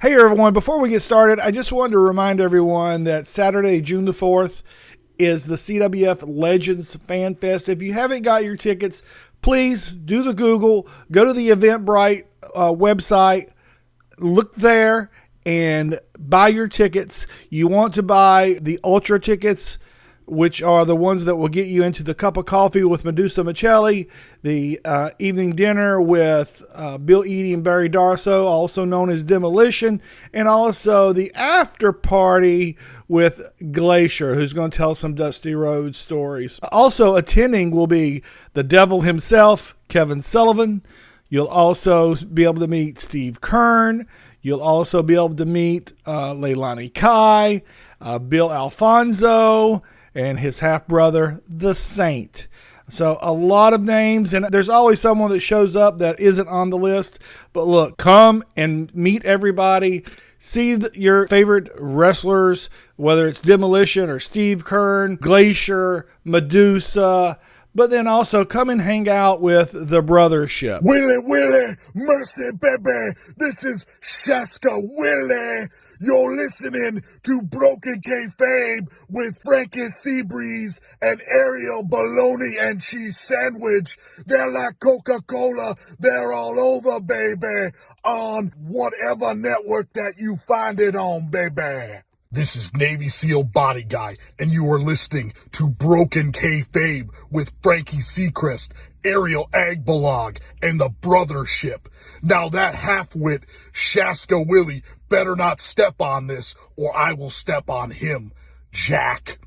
Hey everyone, before we get started, I just wanted to remind everyone that Saturday, June the 4th, is the CWF Legends Fan Fest. If you haven't got your tickets, please do the Google, go to the Eventbrite website, look there, and buy your tickets. You want to buy the Ultra tickets, which are the ones that will get you into the cup of coffee with Medusa Michelli, the evening dinner with Bill Eadie and Barry Darso, also known as Demolition, and also the after party with Glacier, who's going to tell some Dusty Rhodes stories. Also attending will be the devil himself, Kevin Sullivan. You'll also be able to meet Steve Kern. You'll also be able to meet Leilani Kai, Bill Alfonso, and his half-brother, the Saint. So a lot of names, and there's always someone that shows up that isn't on the list. But look, come and meet everybody. See your favorite wrestlers, whether it's Demolition or Steve Kern, Glacier, Medusa. But then also come and hang out with the Brothership. Willie, mercy, baby. This is Shaska Willie. You're listening to Broken Kayfabe with Frankie Seabreeze and Ariel Bologna and Cheese Sandwich. They're like Coca-Cola. They're all over, baby, on whatever network that you find it on, baby. This is Navy SEAL Body Guy, and you are listening to Broken Kayfabe with Frankie Seacrest, Ariel Agbalog, and the Brothership. Now that half-wit, Shaska Willie, better not step on this, or I will step on him, Jack.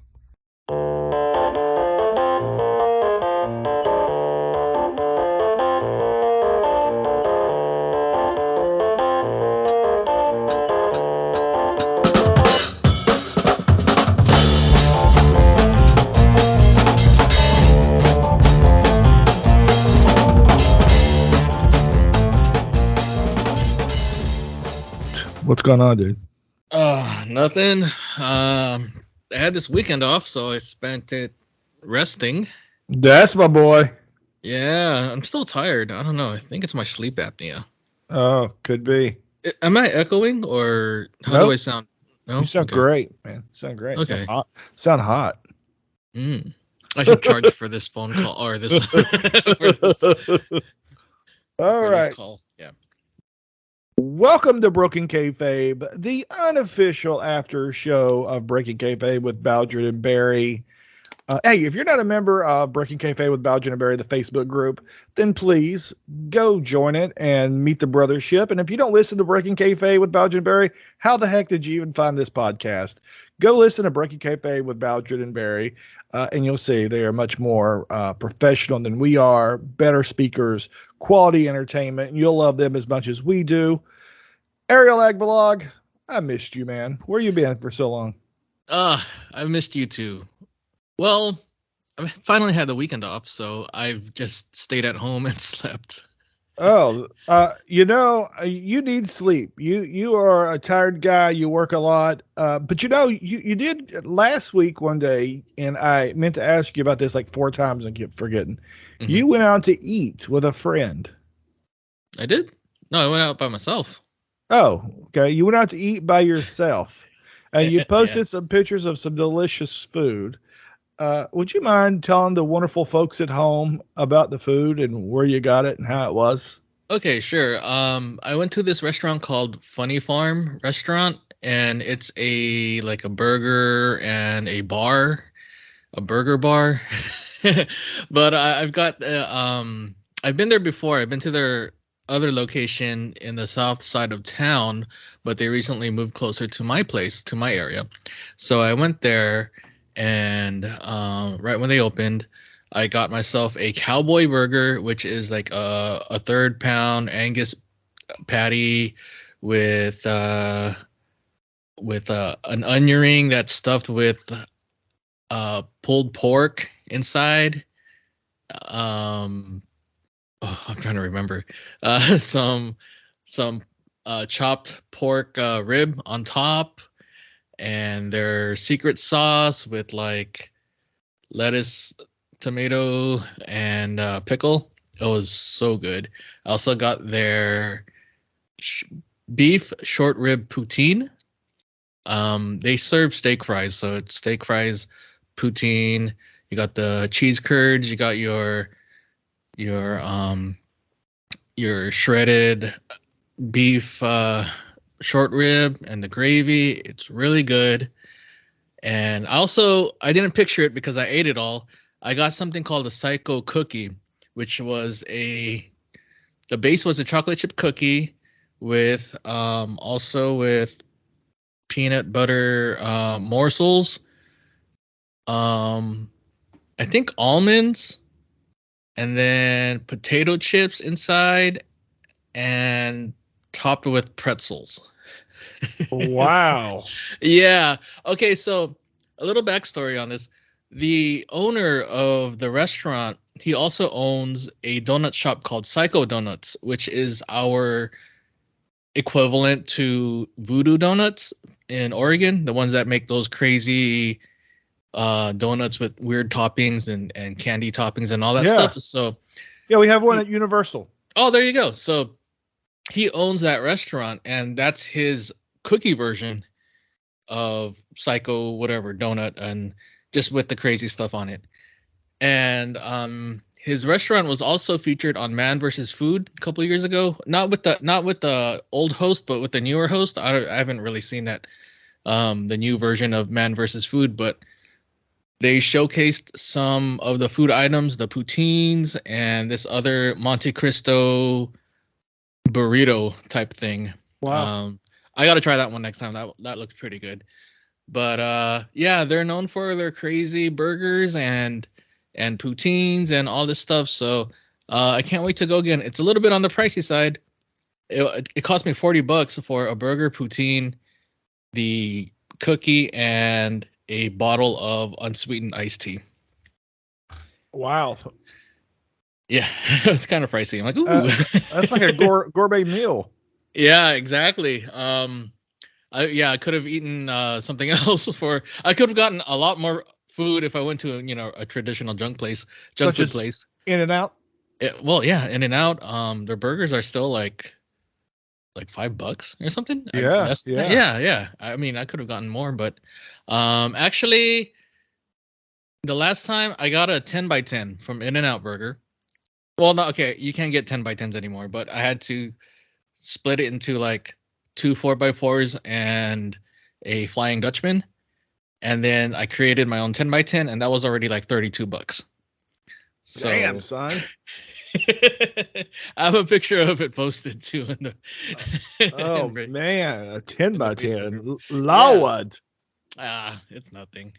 What's going on, dude? Nothing. I had this weekend off, so I spent it resting. That's my boy. Yeah, I'm still tired. I don't know. I think it's my sleep apnea. Oh, could be. Am I echoing, or how do I sound? No? You sound great, man. You sound great. Okay. Sound hot. I should charge for this phone call or this. All right. This call. Yeah. Welcome to Broken Kayfabe, the unofficial after show of Breaking Kayfabe with Baldwin and Barry. Hey, if you're not a member of Breaking Kayfabe with Baldwin and Barry, the Facebook group, then please go join it and meet the Brothership. And if you don't listen to Breaking Kayfabe with Baldwin and Barry, how the heck did you even find this podcast? Go listen to Breaking Kayfabe with Baldwin and Barry, and you'll see they are much more professional than we are, better speakers, quality entertainment, and you'll love them as much as we do. Ariel Agbalog, I missed you, man. Where you been for so long? I missed you too. Well, I finally had the weekend off, so I've just stayed at home and slept. Oh, you need sleep. You are a tired guy. You work a lot. But you did last week one day, and I meant to ask you about this like 4 times and kept forgetting. Mm-hmm. You went out to eat with a friend. I did? No, I went out by myself. Oh, okay. You went out to eat by yourself, and you posted some pictures of some delicious food. Would you mind telling the wonderful folks at home about the food and where you got it and how it was? Okay, sure. I went to this restaurant called Funny Farm Restaurant, and it's a burger and a burger bar. But I've been there before. I've been to their other location in the south side of town, but they recently moved closer to my place, to my area. So I went there, and right when they opened, I got myself a cowboy burger, which is like a 1/3 pound Angus patty with an onion ring that's stuffed with pulled pork inside. I'm trying to remember. Some chopped pork rib on top, and their secret sauce with like lettuce, tomato, and pickle. It was so good. I also got their beef short rib poutine. They serve steak fries, so it's steak fries, poutine. You got the cheese curds. You got your shredded beef short rib and the gravy. It's really good. And I didn't picture it because I ate it all. I got something called a Psycho cookie, which was the base was a chocolate chip cookie with also with peanut butter morsels, I think almonds, and then potato chips inside, and topped with pretzels. Wow. Yeah. Okay, so a little backstory on this. The owner of the restaurant, he also owns a donut shop called Psycho Donuts, which is our equivalent to Voodoo Donuts in Oregon, the ones that make those crazy donuts with weird toppings and candy toppings and all that stuff. So yeah, we have one at Universal. Oh, there you go. So he owns that restaurant, and that's his cookie version of Psycho whatever donut, and just with the crazy stuff on it. And his restaurant was also featured on Man vs. Food a couple of years ago. Not with the old host, but with the newer host. I haven't really seen that the new version of Man vs. Food, but they showcased some of the food items, the poutines, and this other Monte Cristo burrito type thing. Wow. I got to try that one next time. That looks pretty good. But yeah, they're known for their crazy burgers and poutines and all this stuff. So I can't wait to go again. It's a little bit on the pricey side. It cost me $40 for a burger, poutine, the cookie, and a bottle of unsweetened iced tea. Wow. Yeah, it's kind of pricey. I'm like, ooh. That's like a gourmet meal. Yeah, exactly. I could have eaten something else I could have gotten a lot more food if I went to a traditional junk food place. In-N-Out? Well, yeah, In-N-Out. Their burgers are still like $5 or something. Yeah. Yeah. I mean, I could have gotten more, but actually, the last time I got a 10 by 10 from In-N-Out Burger. Well, no, okay, you can't get 10 by 10s anymore, but I had to split it into like 2 4x4s and a Flying Dutchman, and then I created my own 10 by 10, and that was already like $32. So, damn, son. I have a picture of it posted too. Oh man, a 10 by 10, Lord. It's nothing.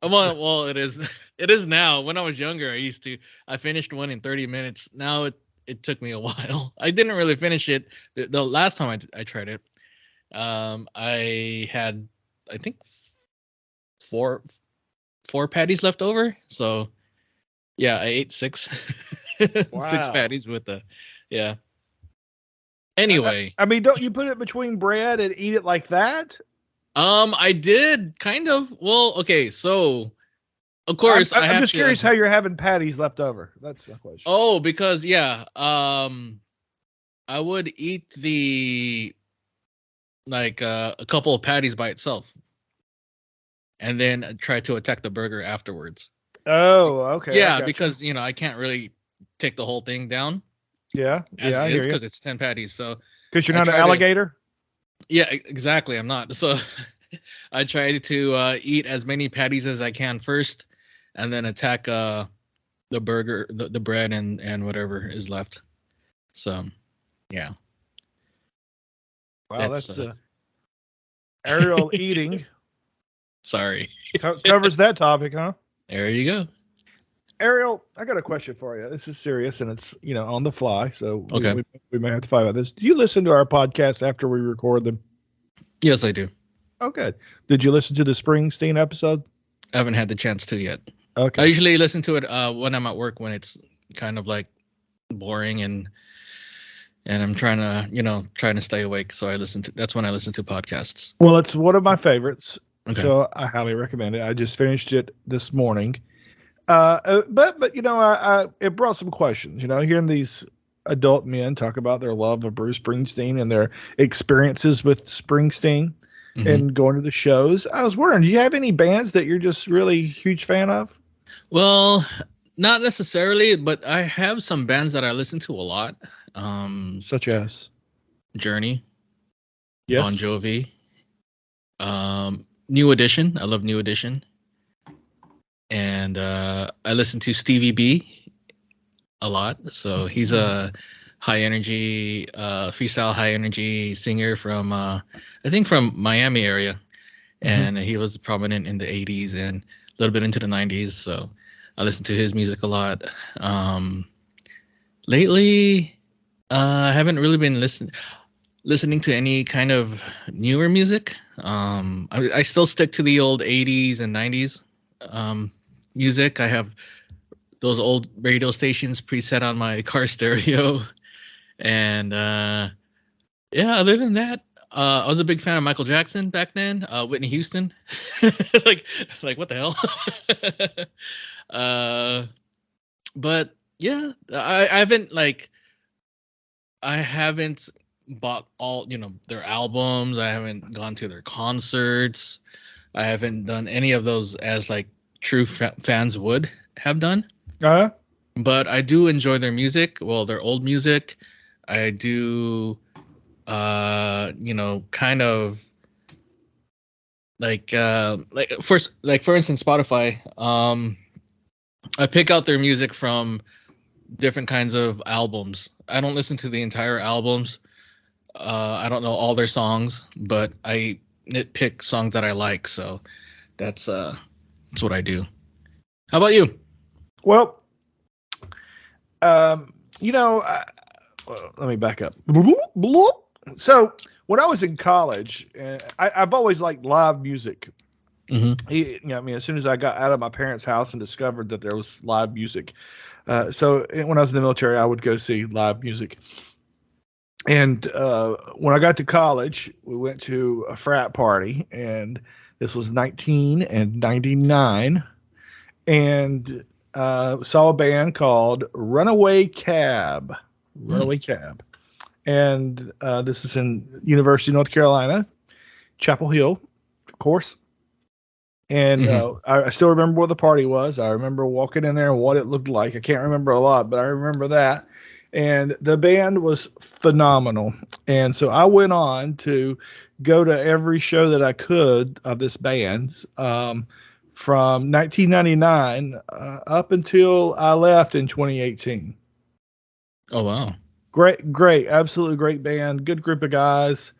Well, it is. It is now. When I was younger, I finished one in 30 minutes. Now it took me a while. I didn't really finish it. The last time I tried it, I had, I think, four patties left over. So yeah, I ate 6. Wow. 6 patties with yeah. Anyway, I mean, don't you put it between bread and eat it like that? I did kind of. Well, okay, so of course I'm just curious how you're having patties left over. That's my question. Oh, because I would eat a couple of patties by itself, and then try to attack the burger afterwards. Oh, okay. Yeah, because I can't really take the whole thing down. Yeah, because it's 10 patties. So because you're not an alligator. Yeah, exactly. I'm not. So I try to eat as many patties as I can first, and then attack the burger, the bread, and whatever is left. So, yeah. Wow, that's Ariel eating. Sorry. Covers that topic, huh? There you go. Ariel, I got a question for you. This is serious, and it's on the fly, so okay. we may have to fight about this. Do you listen to our podcast after we record them? Yes, I do. Oh, good. Did you listen to the Springsteen episode? I haven't had the chance to yet. Okay. I usually listen to it when I'm at work, when it's kind of like boring and I'm trying to stay awake. So that's when I listen to podcasts. Well, it's one of my favorites. Okay. So I highly recommend it. I just finished it this morning. But it brought some questions, hearing these adult men talk about their love of Bruce Springsteen and their experiences with Springsteen and going to the shows. I was wondering, do you have any bands that you're just really huge fan of? Well, not necessarily, but I have some bands that I listen to a lot. Such as Journey, yes. Bon Jovi, New Edition. I love New Edition. And I listen to Stevie B a lot. So he's a high energy, freestyle high energy singer from, I think from Miami area. And he was prominent in the 80s and a little bit into the 90s. So I listen to his music a lot. Lately, I haven't really been listening to any kind of newer music. I still stick to the old 80s and 90s music. I have those old radio stations preset on my car stereo. And yeah, other than that, I was a big fan of Michael Jackson back then. Whitney Houston, like what the hell? But yeah, I haven't bought all their albums. I haven't gone to their concerts. I haven't done any of those as like true fans would have done. But I do enjoy their music. Well, their old music. I do. Kind of for instance, Spotify. I pick out their music from different kinds of albums. I don't listen to the entire albums. I don't know all their songs, but I nitpick songs that I like. So that's what I do. How about you? Well, let me back up. So when I was in college, I've always liked live music. As soon as I got out of my parents' house and discovered that there was live music. So when I was in the military, I would go see live music. And when I got to college, we went to a frat party, and this was 1999, and saw a band called Runaway Cab. And this is in University of North Carolina, Chapel Hill, of course. And I still remember where the party was. I remember walking in there and what it looked like. I can't remember a lot, but I remember that. And the band was phenomenal. And so I went on to go to every show that I could of this band from 1999 up until I left in 2018. Oh, wow. Great, absolutely great band. Good group of guys.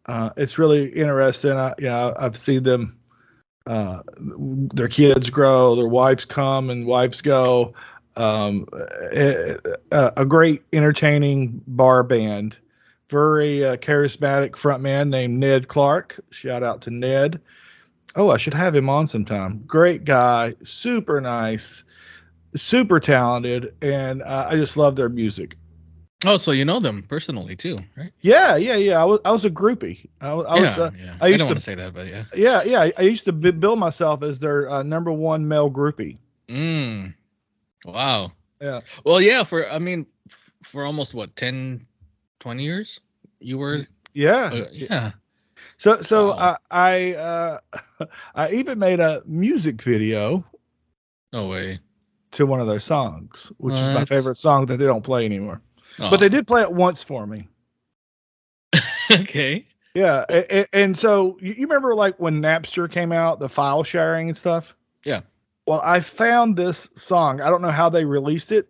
It's really interesting. I've seen them. Their kids grow, their wives come and wives go. A great, entertaining bar band. Very charismatic frontman named Ned Clark. Shout out to Ned. Oh, I should have him on sometime. Great guy, super nice, super talented, and I just love their music. Oh, so you know them personally too, right? Yeah. I was a groupie. I don't want to say that, but yeah. Yeah. I used to bill myself as their number one male groupie. Wow. Yeah. Well, yeah. For almost 10, 20 years, you were. Yeah. Yeah. So Wow. I even made a music video. No way. To one of their songs, which is my favorite song that they don't play anymore. Oh. But they did play it once for me. Okay. Yeah. And so you remember like when Napster came out, the file sharing and stuff? Yeah. Well, I found this song. I don't know how they released it.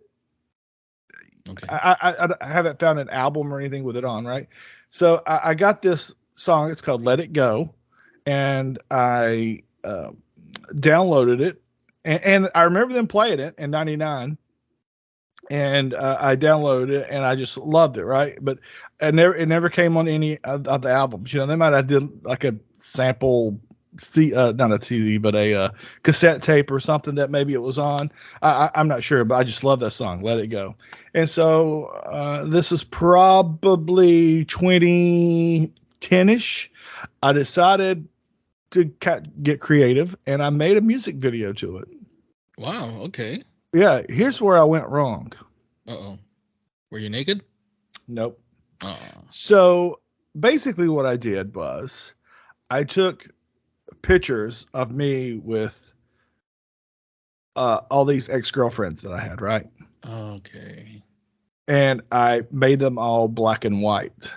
Okay. I haven't found an album or anything with it on, right? So I got this song. It's called Let It Go. And I downloaded it. And I remember them playing it in 99. And I downloaded it, and I just loved it, right? But it never came on any of the albums. They might have did like a sample, not a CD, but a cassette tape or something that maybe it was on. I'm not sure, but I just love that song, Let It Go. And so this is probably 2010-ish. I decided to get creative, and I made a music video to it. Wow. Okay. Yeah, here's where I went wrong. Uh-oh. Were you naked? Nope. Oh. So basically what I did was I took pictures of me with all these ex-girlfriends that I had, right? Okay. And I made them all black and white.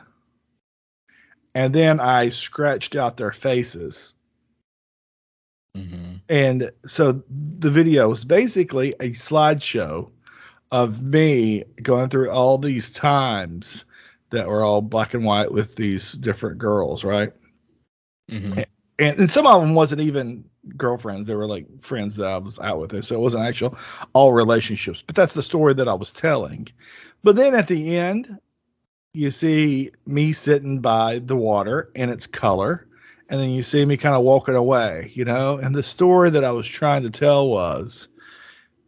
And then I scratched out their faces. Mm-hmm. And so the video was basically a slideshow of me going through all these times that were all black and white with these different girls, right? Mm-hmm. And some of them wasn't even girlfriends. They were like friends that I was out with. So it wasn't actual all relationships. But that's the story that I was telling. But then at the end, you see me sitting by the water in its color. And then you see me kind of walking away, you know? And the story that I was trying to tell was,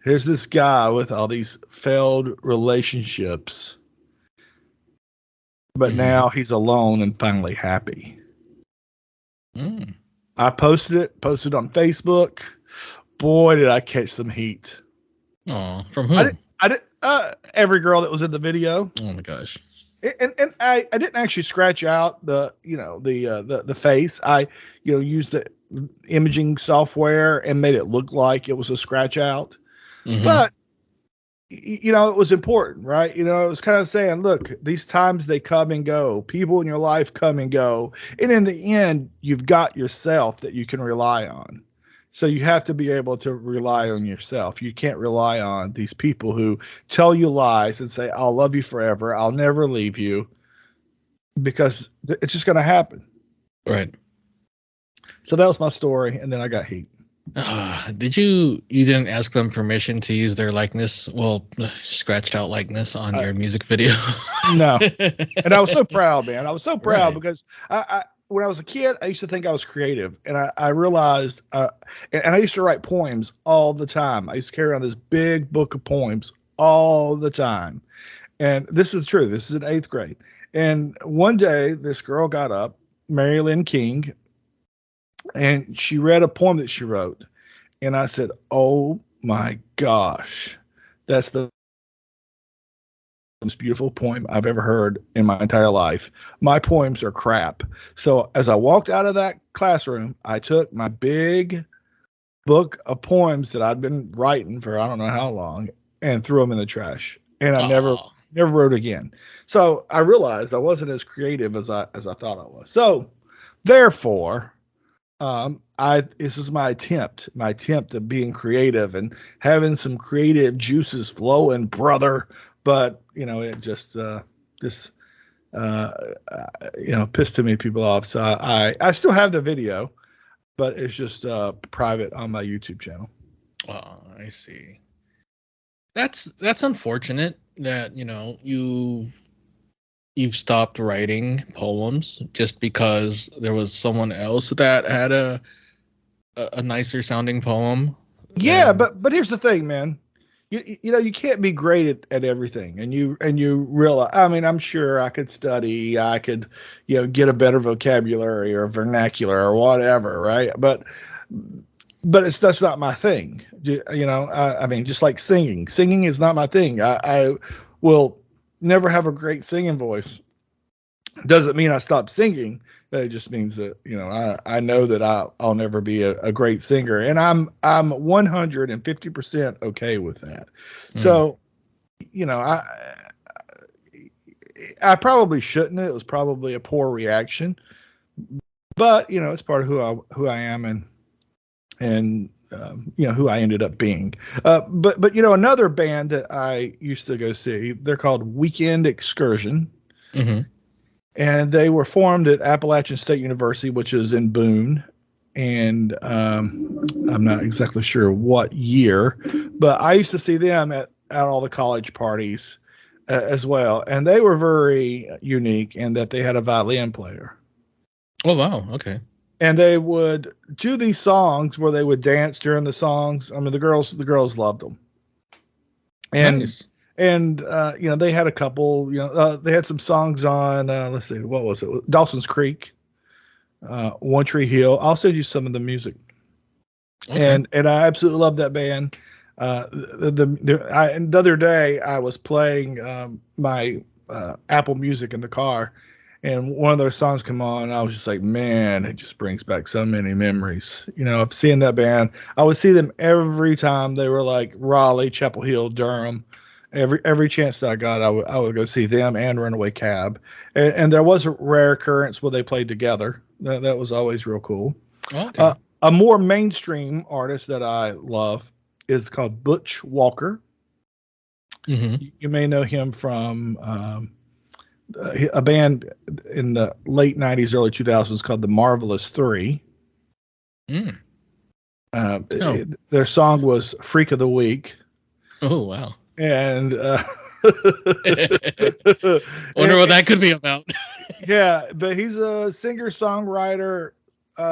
here's this guy with all these failed relationships, but now he's alone and finally happy. Mm. I posted on Facebook. Boy, did I catch some heat. Oh, from whom? Every girl that was in the video. Oh my gosh. And I didn't actually scratch out the face. I used the imaging software and made it look like it was a scratch out. Mm-hmm. But it was important, right? It was kind of saying, look, these times they come and go. People in your life come and go. And in the end, you've got yourself that you can rely on. So you have to be able to rely on yourself. You can't rely on these people who tell you lies and say, I'll love you forever. I'll never leave you, because it's just going to happen. Right. So that was my story. And then I got heat. You didn't ask them permission to use their likeness? Well, scratched out likeness on your music video. No. And I was so proud, man. I was so proud Right. because I when I was a kid, I used to think I was creative, and I realized, and I used to write poems all the time. I used to carry around this big book of poems all the time. And this is true. This is in 8th grade. And one day this girl got up, Mary Lynn King, and she read a poem that she wrote. And I said, oh my gosh, that's the most beautiful poem I've ever heard in my entire life. My poems are crap. So as I walked out of that classroom, I took my big book of poems that I'd been writing for I don't know how long and threw them in the trash. And I never wrote again. So I realized I wasn't as creative as I thought I was. So therefore, this is my attempt at being creative and having some creative juices flowing, brother. But it just pissed too many people off. So I still have the video, but it's just private on my YouTube channel. Oh, I see. That's unfortunate that you've stopped writing poems just because there was someone else that had a nicer sounding poem. Yeah, but here's the thing, man. You can't be great at everything, and you realize. I mean, I'm sure I could study, I could get a better vocabulary or vernacular or whatever, right? But that's not my thing. I mean, just like singing is not my thing. I will never have a great singing voice. Doesn't mean I stop singing. It just means that I know that I'll never be a great singer, and I'm 150% okay with that. So, I probably shouldn't. It was probably a poor reaction, but it's part of who I am and who I ended up being. But another band that I used to go see, they're called Weekend Excursion. Mm-hmm. And they were formed at Appalachian State University, which is in Boone. And I'm not exactly sure what year, but I used to see them at all the college parties as well. And they were very unique in that they had a violin player. Oh, wow. Okay. And they would do these songs where they would dance during the songs. I mean, the girls loved them. And nice. And, they had a couple, they had some songs on, let's see, what was it? Dawson's Creek, One Tree Hill. I'll send you some of the music. Okay. And I absolutely love that band. The other day I was playing my Apple Music in the car, and one of their songs come on, and I was just like, man, it just brings back so many memories. Of seeing that band. I would see them every time they were like Raleigh, Chapel Hill, Durham. Every chance that I got, I would go see them and Runaway Cab. And there was a rare occurrence where they played together. That was always real cool. Okay. A more mainstream artist that I love is called Butch Walker. Mm-hmm. You may know him from a band in the late 90s, early 2000s called The Marvelous Three. Mm. Their song was Freak of the Week. Oh, wow. And wonder what that could be about. Yeah, but he's a singer-songwriter,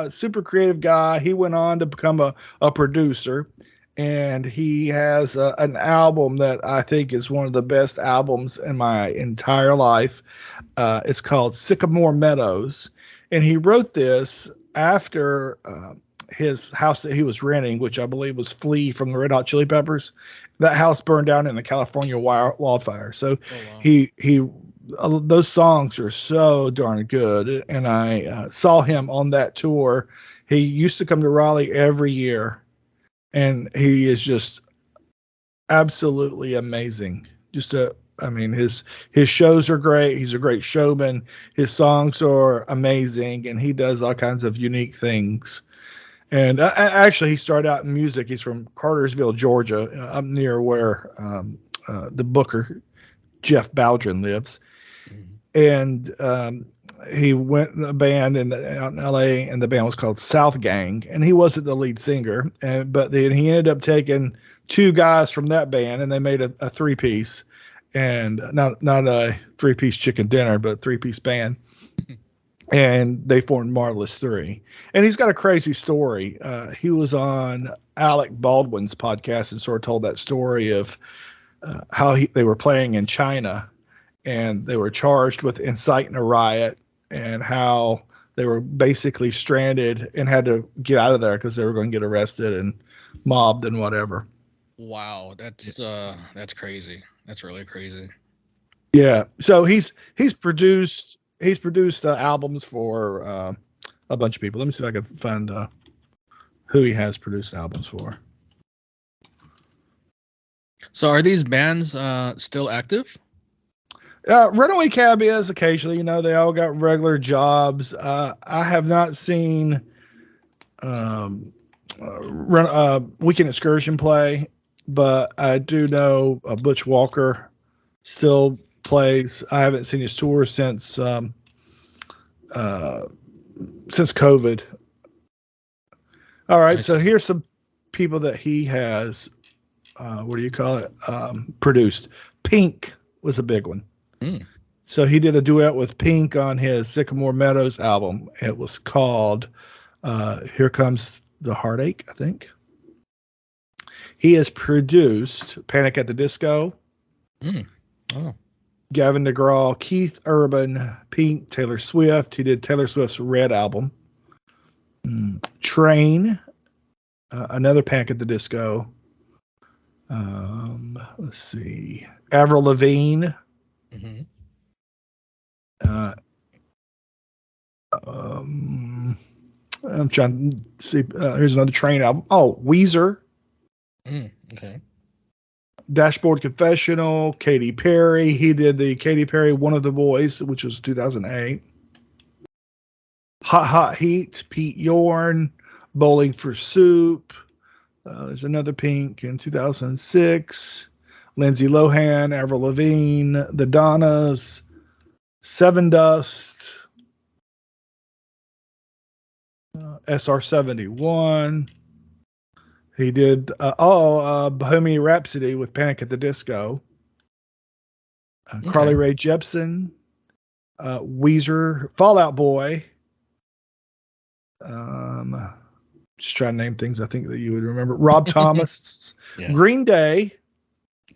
super creative guy. He went on to become a producer, and he has an album that I think is one of the best albums in my entire life. It's called Sycamore Meadows, and he wrote this after his house that he was renting, which I believe was Flea from the Red Hot Chili Peppers. That house burned down in the California wildfire. So he those songs are so darn good, and I saw him on that tour. He used to come to Raleigh every year, and he is just absolutely amazing. His shows are great. He's a great showman. His songs are amazing, and he does all kinds of unique things. And actually, he started out in music. He's from Cartersville, Georgia, up near where the booker Jeff Baldwin lives. And he went in a band out in L.A., and the band was called South Gang, and he wasn't the lead singer. But then he ended up taking two guys from that band, and they made a three-piece, and not a three-piece chicken dinner, but a three-piece band. And they formed Marvelous Three. And he's got a crazy story. He was on Alec Baldwin's podcast and sort of told that story of how they were playing in China, and they were charged with inciting a riot, and how they were basically stranded and had to get out of there because they were going to get arrested and mobbed and whatever. Wow, that's crazy. That's really crazy. Yeah. So he's produced albums for a bunch of people. Let me see if I can find who he has produced albums for. So are these bands still active? Runaway Cab is occasionally. They all got regular jobs. I have not seen Weekend Excursion play, but I do know Butch Walker still plays. I haven't seen his tour since COVID. All right, so here's some people that he has. Produced. Pink was a big one. So he did a duet with Pink on his Sycamore Meadows album. It was called Here Comes the Heartache, I think. He has produced Panic at the Disco. Oh. Gavin DeGraw, Keith Urban, Pink, Taylor Swift. He did Taylor Swift's Red album. Train, another Panic at the Disco. Let's see. Avril Lavigne. Mm-hmm. I'm trying to see. Here's another Train album. Oh, Weezer. Okay. Dashboard Confessional, Katy Perry. He did the Katy Perry One of the Boys, which was 2008. Hot Heat, Pete Yorn, Bowling for Soup. There's another Pink in 2006. Lindsay Lohan, Avril Lavigne, The Donnas, Seven Dust, SR-71. He did Bohemian Rhapsody with Panic at the Disco. Carly Rae Jepsen, Weezer, Fall Out Boy. Just trying to name things I think that you would remember. Rob Thomas, Green Day.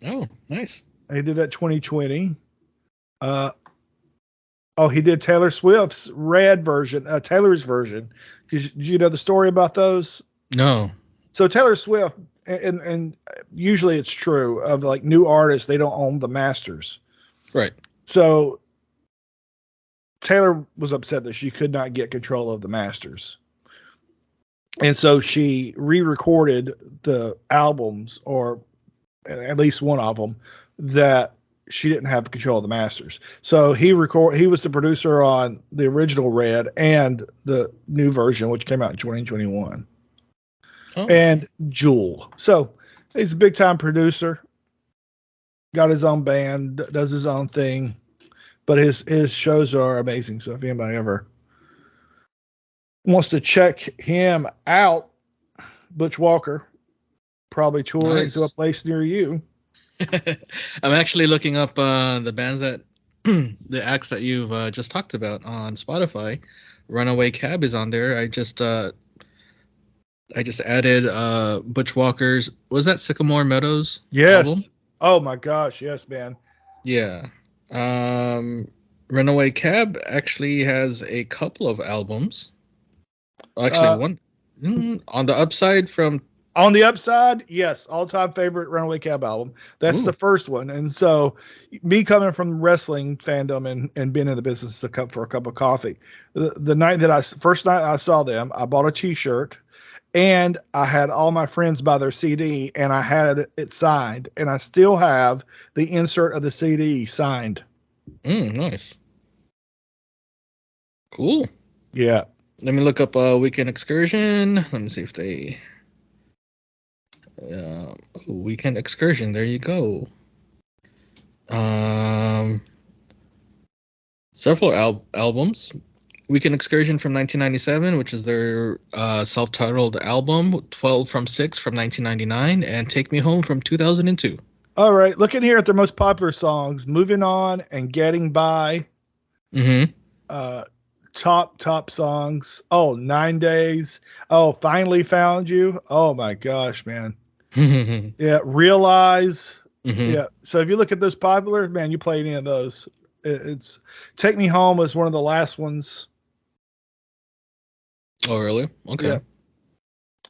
Oh, nice. He did that 2020. He did Taylor Swift's Red version, Taylor's version. Did you know the story about those? No. So Taylor Swift and usually it's true of like new artists, they don't own the masters. Right. So Taylor was upset that she could not get control of the masters. And so she re-recorded the albums, or at least one of them, that she didn't have control of the masters. So he was the producer on the original Red and the new version, which came out in 2021. Oh. And Jewel. So he's a big time producer. Got his own band, does his own thing, but his shows are amazing. So if anybody ever wants to check him out, Butch Walker, probably touring to a place near you. I'm actually looking up the bands that the acts that you've just talked about on Spotify. Runaway Cab is on there. I just added Butch Walker's. Was that Sycamore Meadows? Yes. Album? Oh my gosh, yes, man. Yeah. Runaway Cab actually has a couple of albums. Actually, one on the upside from. On the upside, yes, all-time favorite Runaway Cab album. That's the first one. And so me coming from wrestling fandom and being in the business for a cup of coffee, the first night I saw them, I bought a t-shirt and I had all my friends buy their CD and I had it signed, and I still have the insert of the CD signed. Nice. Cool. Yeah. Let me look up Weekend Excursion. Let me see if they... Weekend Excursion. There you go. Several albums. Weekend Excursion from 1997, which is their self-titled album. 12 from 6 from 1999, and Take Me Home from 2002. All right, looking here at their most popular songs: Moving On and Getting By. Top songs. Oh, 9 Days. Oh, Finally Found You. Oh my gosh, man. Yeah, Realize. Yeah. So if you look at those popular, man, you play any of those. It's Take Me Home was one of the last ones. Oh, really? Okay. Yeah.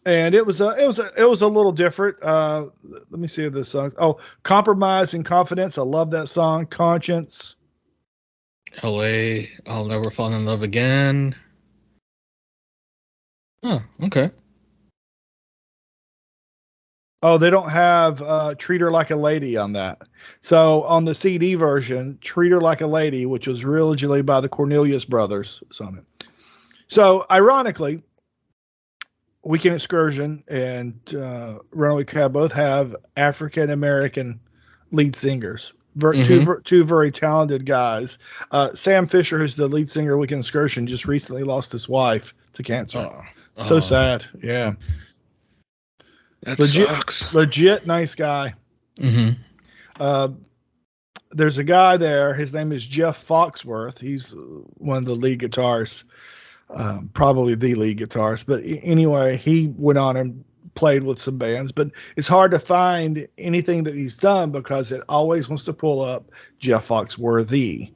And it was a little different. Let me see this song. Oh, Compromise and Confidence. I love that song. Conscience. LA, I'll Never Fall in Love Again. Oh, okay. Oh, they don't have Treat Her Like a Lady on that. So on the CD version, Treat Her Like a Lady, which was originally by the Cornelius Brothers, is on it. So ironically, Weekend Excursion and Runaway Cab both have African American lead singers. Two very talented guys. Sam Fisher, who's the lead singer of Weekend Excursion, just recently lost his wife to cancer. So sad. Yeah. That sucks. Legit nice guy. There's a guy there. His name is Jeff Foxworth. He's one of the lead guitarists, probably the lead guitarist. But anyway, he went on and played with some bands. But it's hard to find anything that he's done because it always wants to pull up Jeff Foxworthy.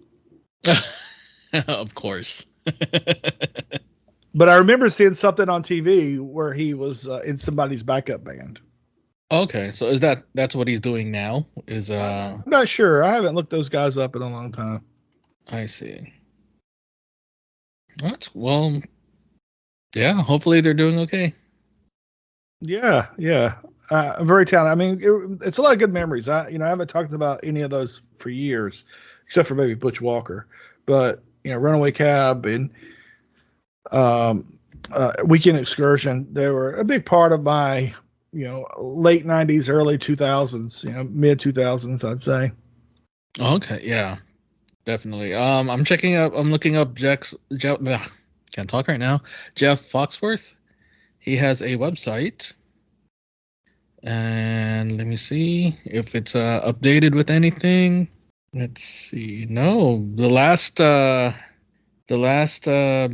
Of course. But I remember seeing something on TV where he was in somebody's backup band. Okay, so that's what he's doing now? I'm not sure. I haven't looked those guys up in a long time. I see. Well, yeah, hopefully they're doing okay. Yeah. Very talented. I mean, it's a lot of good memories. I haven't talked about any of those for years, except for maybe Butch Walker. But, Runaway Cab and Weekend Excursion, they were a big part of my, late 90s, early 2000s, mid 2000s, I'd say. Okay, yeah, definitely. I'm looking up can't talk right now. Jeff Foxworth. He has a website. And let me see if it's updated with anything. Let's see. No, the last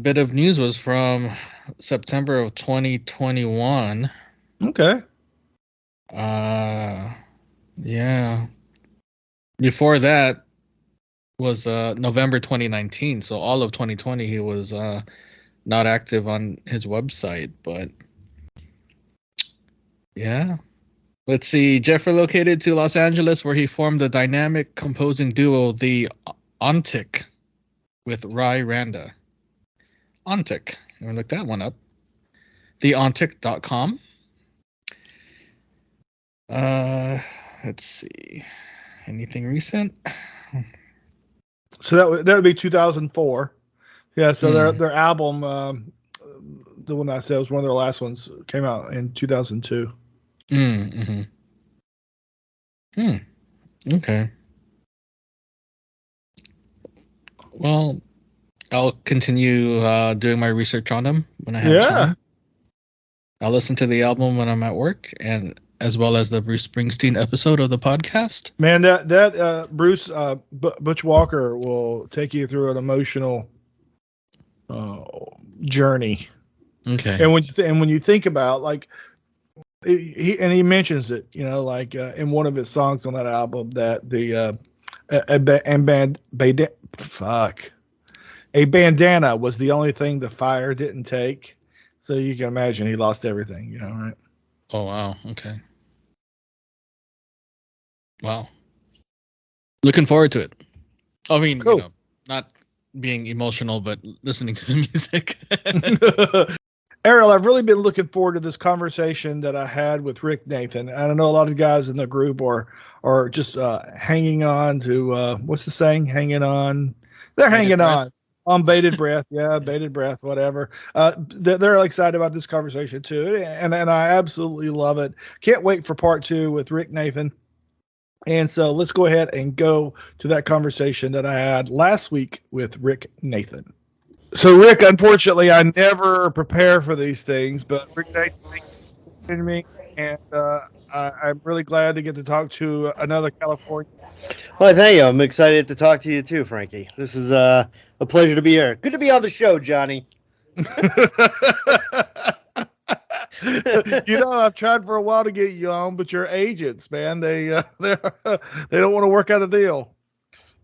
bit of news was from September of 2021. Okay. Yeah. Before that was November 2019. So all of 2020 he was not active on his website, but yeah. Let's see. Jeff relocated to Los Angeles, where he formed the dynamic composing duo, the Ontic, with Rai Randa. Ontic. I'm going to look that one up. TheOntic.com. Let's see. Anything recent? So that would be 2004. Yeah, so their album, the one that I said was one of their last ones, came out in 2002. Okay. Well, I'll continue doing my research on them when I have time. I'll listen to the album when I'm at work, and as well as the Bruce Springsteen episode of the podcast. Man, that Bruce Butch Walker will take you through an emotional journey. Okay. And when you think about, like, he mentions it, you know, like in one of his songs on that album, that a bandana was the only thing the fire didn't take. So you can imagine he lost everything, you know, right? Oh, wow. Okay. Wow. Looking forward to it. I mean, cool. You know, not being emotional, but listening to the music. Ariel, I've really been looking forward to this conversation that I had with Rick Nathan. I know a lot of guys in the group are just hanging on to, what's the saying? Hanging on. They're hanging on. On bated breath. Yeah, bated breath, whatever. They're excited about this conversation too. And I absolutely love it. Can't wait for part 2 with Rick Nathan. And so let's go ahead and go to that conversation that I had last week with Rick Nathan. So, Rick, unfortunately, I never prepare for these things, but Rick Nathan, thank you for joining me, and I'm really glad to get to talk to another Californian. Well, thank you. I'm excited to talk to you too, Frankie. This is a pleasure to be here. Good to be on the show, Johnny. You know, I've tried for a while to get you on, but your agents, man, they don't want to work out a deal.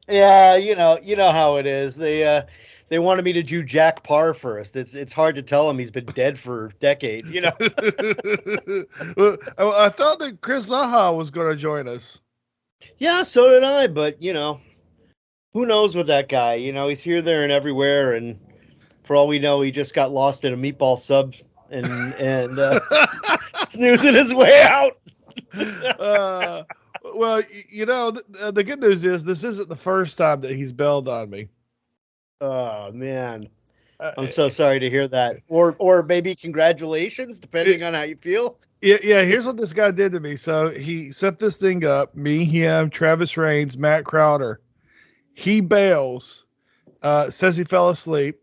Yeah, you know how it is. They wanted me to do Jack Parr first. It's hard to tell him he's been dead for decades, you know. Well, I thought that Chris Zaha was going to join us. Yeah, so did I, but you know, who knows with that guy? You know, he's here, there, and everywhere, and for all we know, he just got lost in a meatball sub and snoozing his way out. Well, you know, the good news is this isn't the first time that he's bailed on me. Oh man, I'm so sorry to hear that. Or maybe congratulations, depending on how you feel. Yeah. Here's what this guy did to me. So he set this thing up. Me, him, Travis Raines, Matt Crowder. He bails. Says he fell asleep.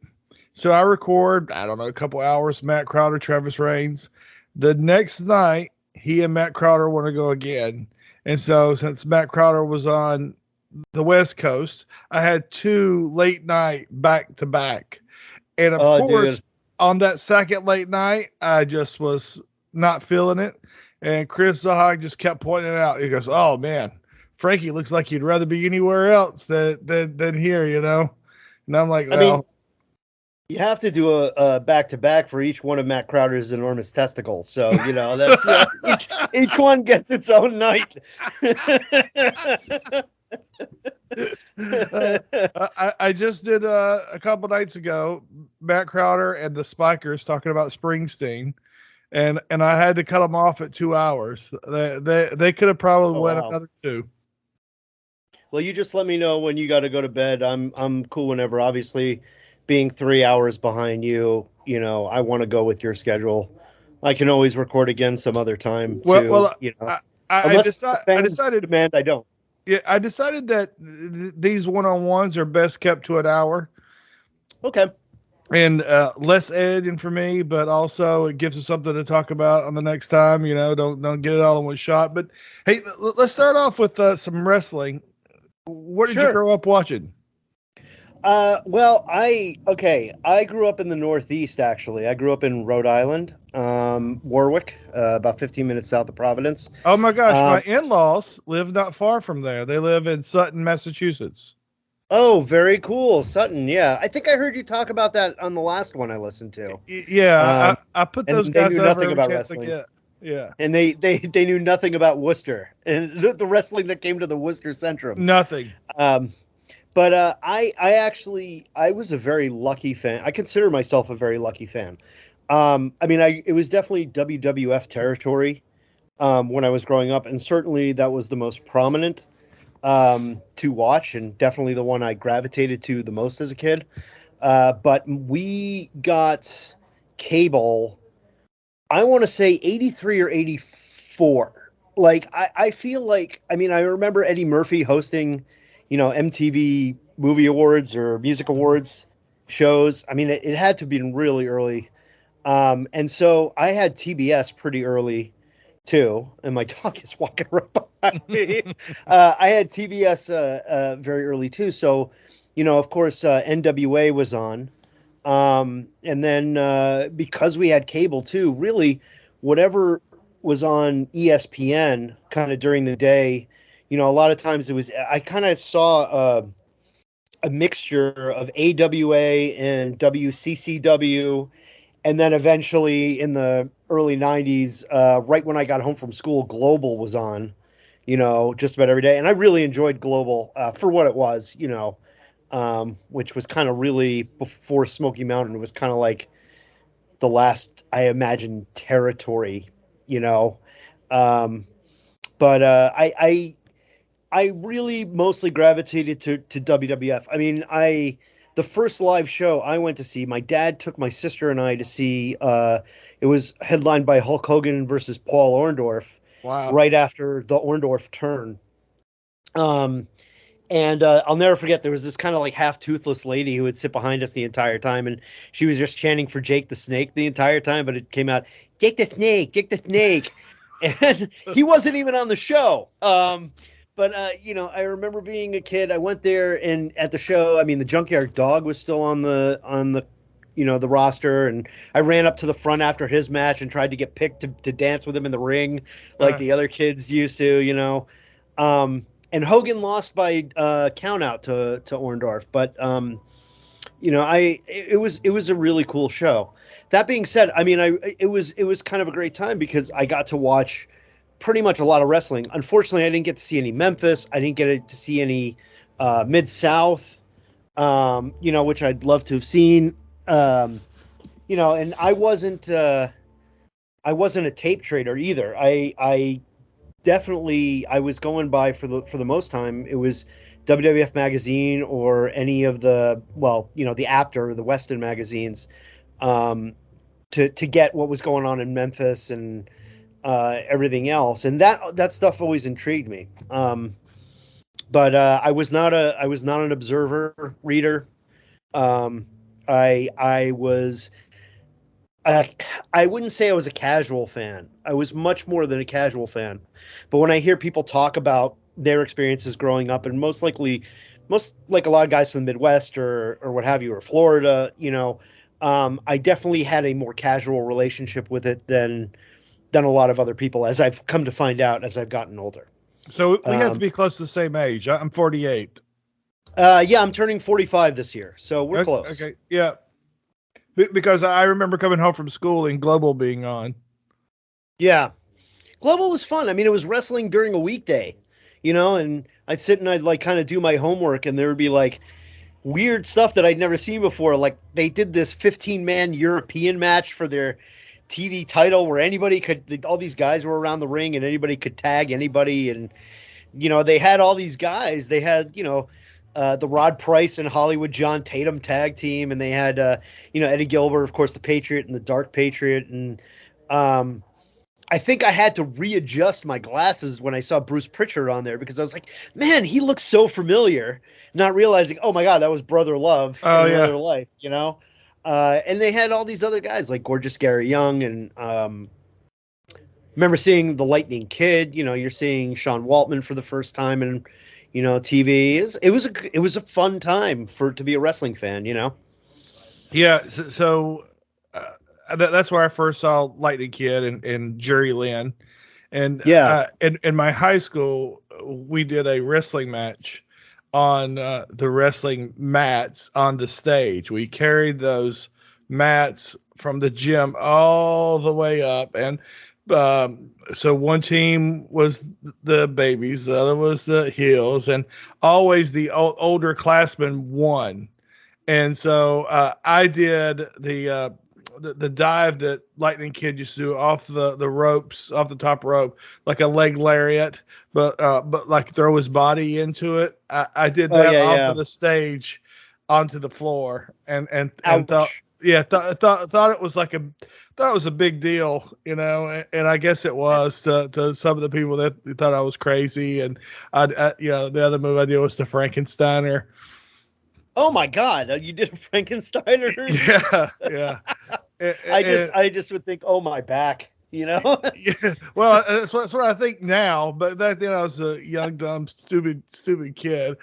So I record, I don't know, a couple hours. Matt Crowder, Travis Raines. The next night, he and Matt Crowder want to go again. And so since Matt Crowder was on the West Coast, I had 2 late night back to back. And of course, on that second late night, I just was not feeling it. And Chris Zaha just kept pointing it out. He goes, "Oh man, Frankie looks like he'd rather be anywhere else than here, you know?" And I'm like, well, I mean, you have to do a back to back for each one of Matt Crowder's enormous testicles. So, you know, that's each one gets its own night. I just did a couple nights ago, Matt Crowder and the Spikers talking about Springsteen, and I had to cut them off at 2 hours. They could have probably went another 2. Well, you just let me know when you got to go to bed. I'm cool whenever. Obviously, being 3 hours behind you, you know, I want to go with your schedule. I can always record again some other time. Well, you know, I decided demand I don't. Yeah, I decided that these one-on-ones are best kept to an hour. Okay. And less editing for me, but also it gives us something to talk about on the next time. You know, don't get it all in one shot. But hey, let's start off with some wrestling. What did you grow up watching? Well, I grew up in the Northeast, actually. I grew up in Rhode Island, Warwick, about 15 minutes south of Providence. Oh my gosh, my in-laws live not far from there. They live in Sutton, Massachusetts. Oh, very cool. Sutton, yeah. I think I heard you talk about that on the last one I listened to. Yeah, I put those guys over nothing about wrestling. Yeah. And they knew nothing about Worcester and the wrestling that came to the Worcester Centrum. Nothing. But I was a very lucky fan. I consider myself a very lucky fan. It was definitely WWF territory when I was growing up, and certainly that was the most prominent to watch, and definitely the one I gravitated to the most as a kid. But we got cable, I want to say 83 or 84. Like, I feel like, I remember Eddie Murphy hosting, MTV Movie Awards or Music Awards shows. It had to have been really early. And so I had TBS pretty early too, and my dog is walking right behind me. I had TBS very early too. So, of course, NWA was on. And then because we had cable too, really whatever was on ESPN kind of during the day, a lot of times I kind of saw a mixture of AWA and WCCW. And then eventually in the early 90s, right when I got home from school, Global was on, just about every day. And I really enjoyed Global for what it was, which was kind of really before Smoky Mountain. It was kind of like the last, I imagine, territory, But I really mostly gravitated to WWF. The first live show I went to see, my dad took my sister and I to see. It was headlined by Hulk Hogan versus Paul Orndorff. Wow. Right after the Orndorff turn. And I'll never forget, there was this kind of like half toothless lady who would sit behind us the entire time, and she was just chanting for Jake the Snake the entire time, but it came out, Jake the Snake, Jake the Snake. And he wasn't even on the show. But I remember being a kid. I went there, and at the show, the Junkyard Dog was still on the the roster, and I ran up to the front after his match and tried to get picked to dance with him in the ring, like the other kids used to, And Hogan lost by count out to Orndorff, but it was a really cool show. That being said, it was kind of a great time because I got to watch pretty much a lot of wrestling. Unfortunately, I didn't get to see any Memphis. I didn't get to see any Mid-South, which I'd love to have seen. And I wasn't a tape trader either. I definitely, I was going by for the most time, it was WWF magazine or any of the, the Apter or the Weston magazines, to get what was going on in Memphis and everything else, and that stuff always intrigued me. But I was not an observer reader. I was. I wouldn't say I was a casual fan. I was much more than a casual fan. But when I hear people talk about their experiences growing up, and most like a lot of guys from the Midwest or what have you, or Florida, I definitely had a more casual relationship with it than a lot of other people, as I've come to find out as I've gotten older. So we have to be close to the same age. I'm 48. Yeah, I'm turning 45 this year, so we're close. Okay, yeah. Because I remember coming home from school and Global being on. Yeah. Global was fun. It was wrestling during a weekday, and I'd sit and I'd like kind of do my homework, and there would be like weird stuff that I'd never seen before. Like they did this 15-man European match for their TV title where all these guys were around the ring and anybody could tag anybody. And, they had all these guys. They had, the Rod Price and Hollywood John Tatum tag team, and they had Eddie Gilbert, of course, the Patriot and the Dark Patriot, and I think I had to readjust my glasses when I saw Bruce Pritchard on there because I was like, man, he looks so familiar, not realizing, oh my God, that was Brother Love in Another Life, and they had all these other guys like Gorgeous Gary Young, and remember seeing the Lightning Kid. You're seeing Sean Waltman for the first time, and TV. It was a fun time to be a wrestling fan. Yeah. So that's where I first saw Lightning Kid and Jerry Lynn, and in my high school we did a wrestling match on the wrestling mats on the stage. We carried those mats from the gym all the way up, and So one team was the babies, the other was the heels, and always the older classmen won. And so I did the dive that Lightning Kid used to do off the ropes, off the top rope, like a leg lariat, but like throw his body into it. I did Oh that yeah, off yeah. of the stage onto the floor, and Ouch. thought it was thought it was a big deal, and I guess it was to some of the people that thought I was crazy. And the other move I did was the Frankensteiner. Oh my God, you did a Frankensteiner? Yeah. I just would think, oh my back, Yeah. Well, that's what I think now. But back then I was a young, dumb, stupid kid.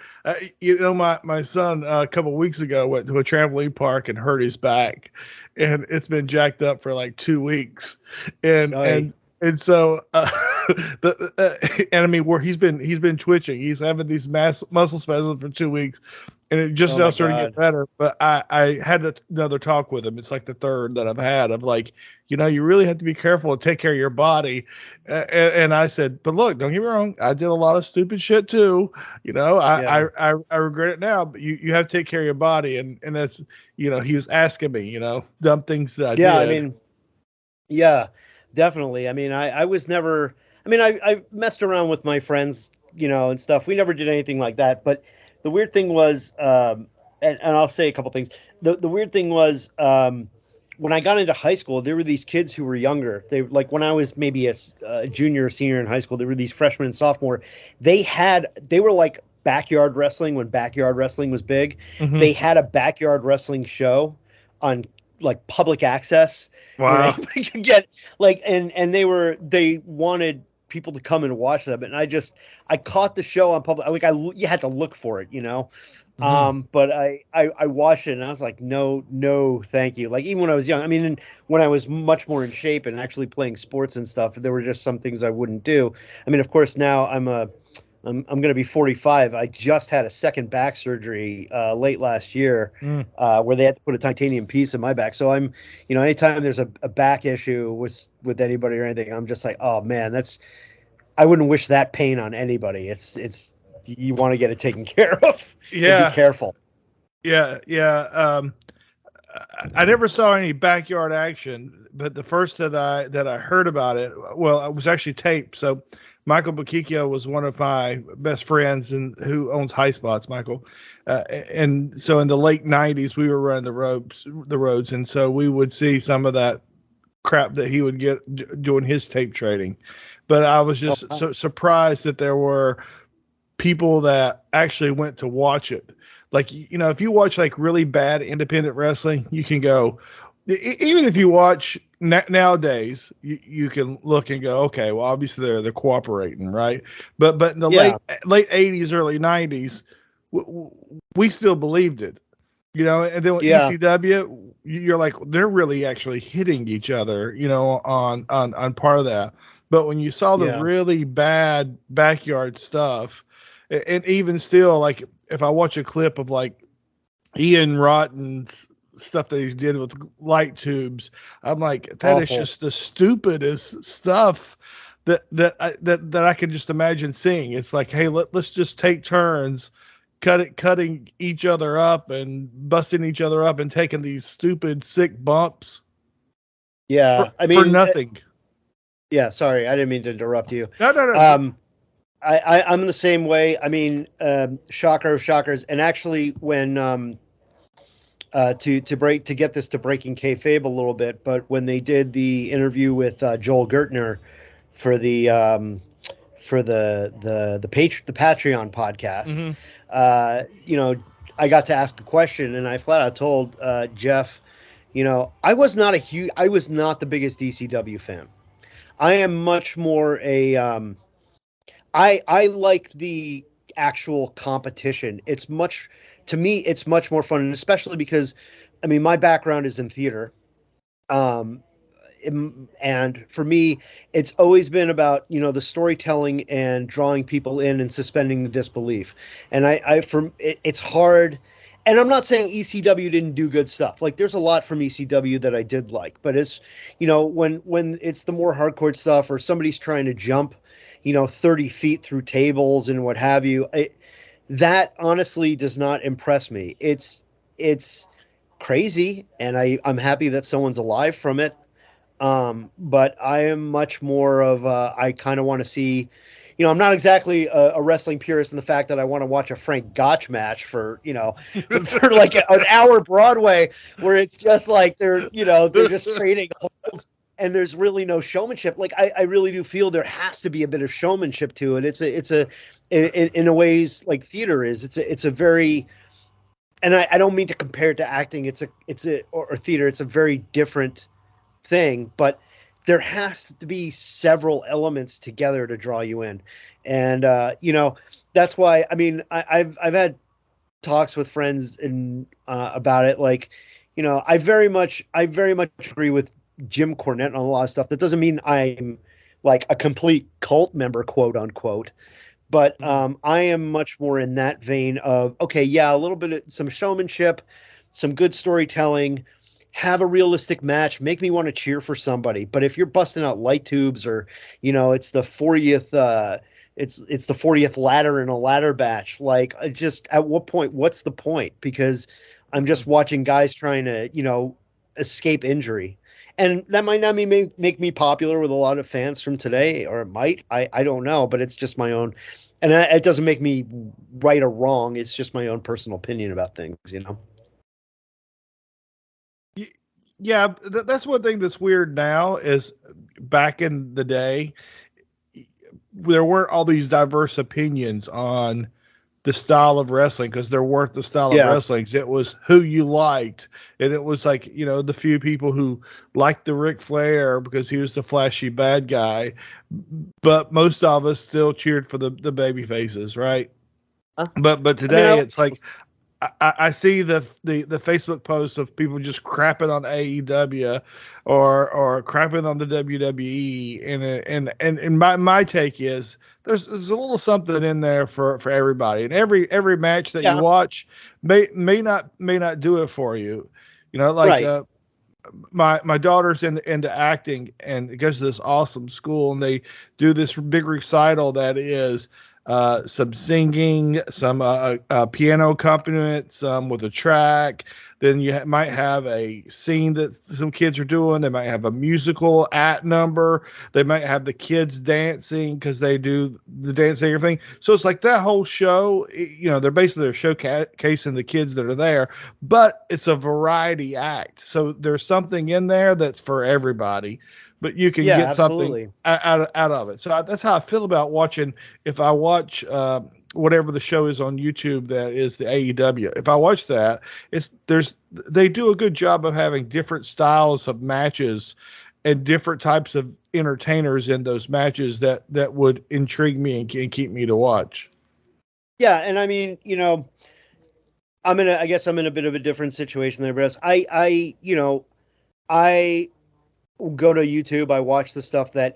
My son a couple weeks ago went to a trampoline park and hurt his back, and it's been jacked up for like 2 weeks, and so and I mean, where he's been twitching, he's having these muscle spasms for 2 weeks, and it just now started to get better. But I had another talk with him. It's like the third that I've had of like, you really have to be careful and take care of your body. And I said, but look, don't get me wrong, I did a lot of stupid shit too. I regret it now, but you have to take care of your body. And that's, he was asking me, dumb things that I did. Yeah, I mean, yeah, definitely. I mean, I was never, I messed around with my friends, and stuff. We never did anything like that. But the weird thing was, and I'll say a couple things. The weird thing was, when I got into high school, there were these kids who were younger. They like when I was maybe a junior or senior in high school, there were these freshmen and sophomore. They were like backyard wrestling when backyard wrestling was big. Mm-hmm. They had a backyard wrestling show on like public access. Wow. Anybody could get like, and they wanted people to come and watch them. And I caught the show on public. Like you had to look for it, Mm-hmm. But I watched it and I was like, no, thank you. Like even when I was young, when I was much more in shape and actually playing sports and stuff, there were just some things I wouldn't do. Of course now I'm going to be 45. I just had a second back surgery late last year where they had to put a titanium piece in my back. So I'm, anytime there's a back issue with anybody or anything, I'm just like, oh man, I wouldn't wish that pain on anybody. It's you want to get it taken care of. Yeah. Be careful. Yeah. I never saw any backyard action, but the first that I heard about it, well, it was actually taped. So Michael Bukikio was one of my best friends and who owns High Spots, Michael. And so in the late 90s, we were running the roads. And so we would see some of that crap that he would get doing his tape trading. But I was just so surprised that there were people that actually went to watch it. Like, if you watch like really bad independent wrestling, you can go, even if you watch nowadays, you can look and go, okay, well, obviously they're cooperating, right? But in the late 80s, early 90s, we still believed it, and then with ECW, you're like, they're really actually hitting each other, on part of that. But when you saw the really bad backyard stuff, and even still, like if I watch a clip of like Ian Rotten's stuff that he's did with light tubes, I'm like, that is just the stupidest stuff that I can just imagine seeing. It's like, hey, let's just take turns cutting each other up and busting each other up and taking these stupid sick bumps. Yeah, for nothing. Yeah, sorry, I didn't mean to interrupt you. No. I'm the same way. Shocker of shockers. And actually, when to get this to breaking kayfabe a little bit, but when they did the interview with Joel Gertner for the Patreon podcast, I got to ask a question, and I flat out told Jeff, I was not the biggest DCW fan. I am much more I like the actual competition. To me, it's much more fun, and especially because, my background is in theater. And for me, it's always been about, the storytelling and drawing people in and suspending the disbelief. And it's hard. And I'm not saying ECW didn't do good stuff. Like there's a lot from ECW that I did like, but it's, when it's the more hardcore stuff or somebody's trying to jump, 30 feet through tables and what have you, that honestly does not impress me. It's crazy, and I'm happy that someone's alive from it. But I am much more of I kind of want to see, I'm not exactly a wrestling purist in the fact that I want to watch a Frank Gotch match for for like an hour Broadway where it's just like they're just trading holds and there's really no showmanship. Like I really do feel there has to be a bit of showmanship to it. In a ways like theater is. It's a very, and I don't mean to compare it to acting. Or theater. It's a very different thing, but there has to be several elements together to draw you in. And that's why, I mean, I've had talks with friends and about it. Like, I very much agree with Jim Cornette on a lot of stuff. That doesn't mean I'm like a complete cult member, quote unquote. But I am much more in that vein of, okay, yeah, a little bit of some showmanship, some good storytelling, have a realistic match, make me want to cheer for somebody. But if you're busting out light tubes or, it's the 40th, it's the 40th ladder in a ladder match, like just at what point, what's the point? Because I'm just watching guys trying to, escape injury. And that might not make me popular with a lot of fans from today, or it might, I don't know, but it's just my own, and it doesn't make me right or wrong. It's just my own personal opinion about things, Yeah, that's one thing that's weird now is back in the day, there weren't all these diverse opinions on the style of wrestling because there weren't the style of wrestling. It was who you liked. And it was like, the few people who liked the Ric Flair because he was the flashy bad guy. But most of us still cheered for the baby faces, right? But today it's like, I see the Facebook posts of people just crapping on AEW or crapping on the WWE, and my take is there's a little something in there for everybody, and every match that you watch may not do it for you, right. My daughter's into acting and goes to this awesome school, and they do this big recital that is some singing, some piano accompaniment, some with a track. Then you might have a scene that some kids are doing. They might have a musical at number. They might have the kids dancing because they do the dancing and everything. So it's like that whole show, they're basically showcasing the kids that are there, but it's a variety act. So there's something in there that's for everybody. But you can get something out of it. So that's how I feel about watching. If I watch whatever the show is on YouTube that is the AEW, if I watch that, they do a good job of having different styles of matches and different types of entertainers in those matches that would intrigue me and keep me to watch. Yeah, and I mean, I guess I'm in a bit of a different situation there, but I go to YouTube. I watch the stuff that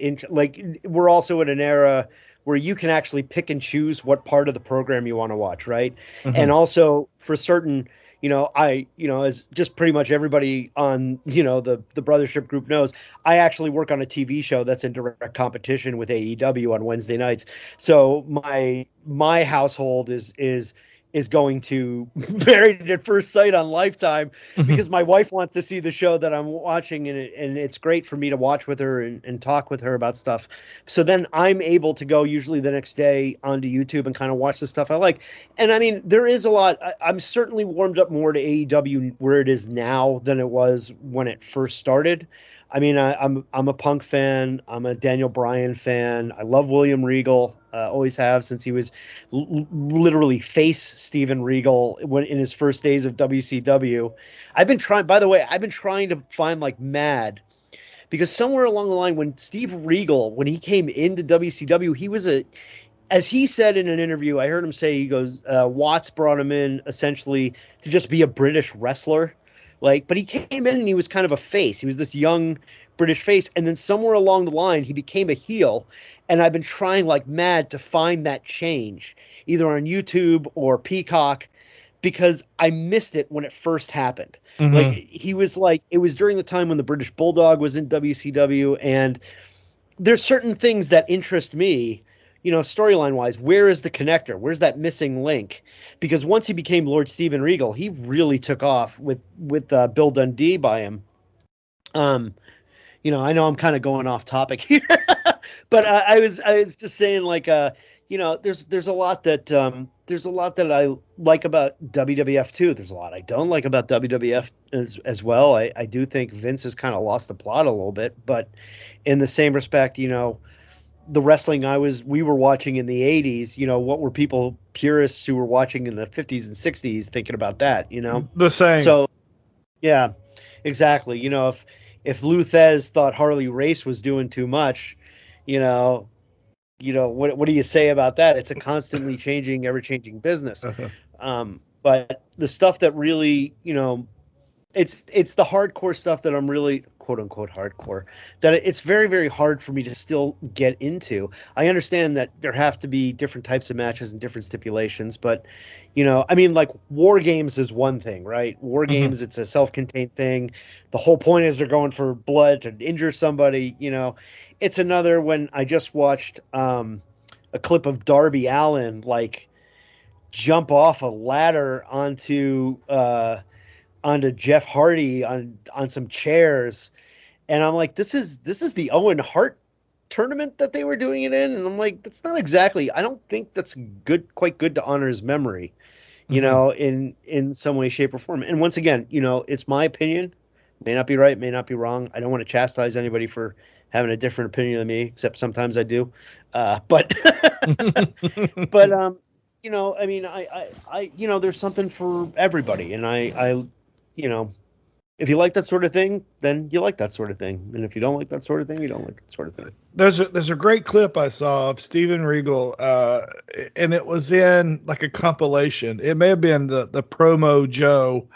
we're also in an era where you can actually pick and choose what part of the program you want to watch, right? Mm-hmm. And also for certain, as just pretty much everybody on, the Brothership group knows, I actually work on a TV show that's in direct competition with AEW on Wednesday nights. So my household is going to Married at First Sight on Lifetime because my wife wants to see the show that I'm watching, and it's great for me to watch with her and talk with her about stuff. So then I'm able to go usually the next day onto YouTube and kind of watch the stuff I like. And I mean, there is a lot. I'm certainly warmed up more to AEW where it is now than it was when it first started. I mean, I'm a Punk fan. I'm a Daniel Bryan fan. I love William Regal. Always have since he was literally face Steven Regal in his first days of WCW. I've been trying to find like mad because somewhere along the line when Steve Regal, when he came into WCW, he was as he said in an interview, I heard him say, he goes, Watts brought him in essentially to just be a British wrestler. But he came in and he was kind of a face. He was this young British face. And then somewhere along the line, he became a heel. And I've been trying like mad to find that change, either on YouTube or Peacock, because I missed it when it first happened. Mhm. Like he was like, it was during the time when the British Bulldog was in WCW, and there's certain things that interest me, storyline wise. Where is the connector? Where's that missing link? Because once he became Lord Steven Regal, he really took off with Bill Dundee by him. I know I'm kind of going off topic here, but I was just saying, like, there's a lot that I like about WWF too. There's a lot I don't like about WWF as well. I do think Vince has kind of lost the plot a little bit, but in the same respect, the wrestling we were watching in the 80s, what were people purists who were watching in the 50s and 60s thinking about that, The same. So yeah, exactly. If Lou Thez thought Harley Race was doing too much, what do you say about that? It's a constantly changing, ever changing business. But the stuff that really, it's the hardcore stuff that I'm really, quote unquote hardcore, that it's very, very hard for me to still get into. I understand that there have to be different types of matches and different stipulations, but like War Games is one thing, right? War Games, it's a self-contained thing. The whole point is they're going for blood to injure somebody. It's another when I just watched a clip of Darby Allin like jump off a ladder onto Jeff Hardy on some chairs, and I'm like, this is the Owen Hart tournament that they were doing it in, and I'm like, that's not exactly. I don't think that's quite good to honor his memory, in some way, shape, or form. And once again, it's my opinion. May not be right, may not be wrong. I don't want to chastise anybody for having a different opinion than me, except sometimes I do. But I mean, I there's something for everybody, and I if you like that sort of thing, then you like that sort of thing, and if you don't like that sort of thing, you don't like that sort of thing. There's a great clip I saw of Steven Regal, and it was in like a compilation. It may have been the Promo Joe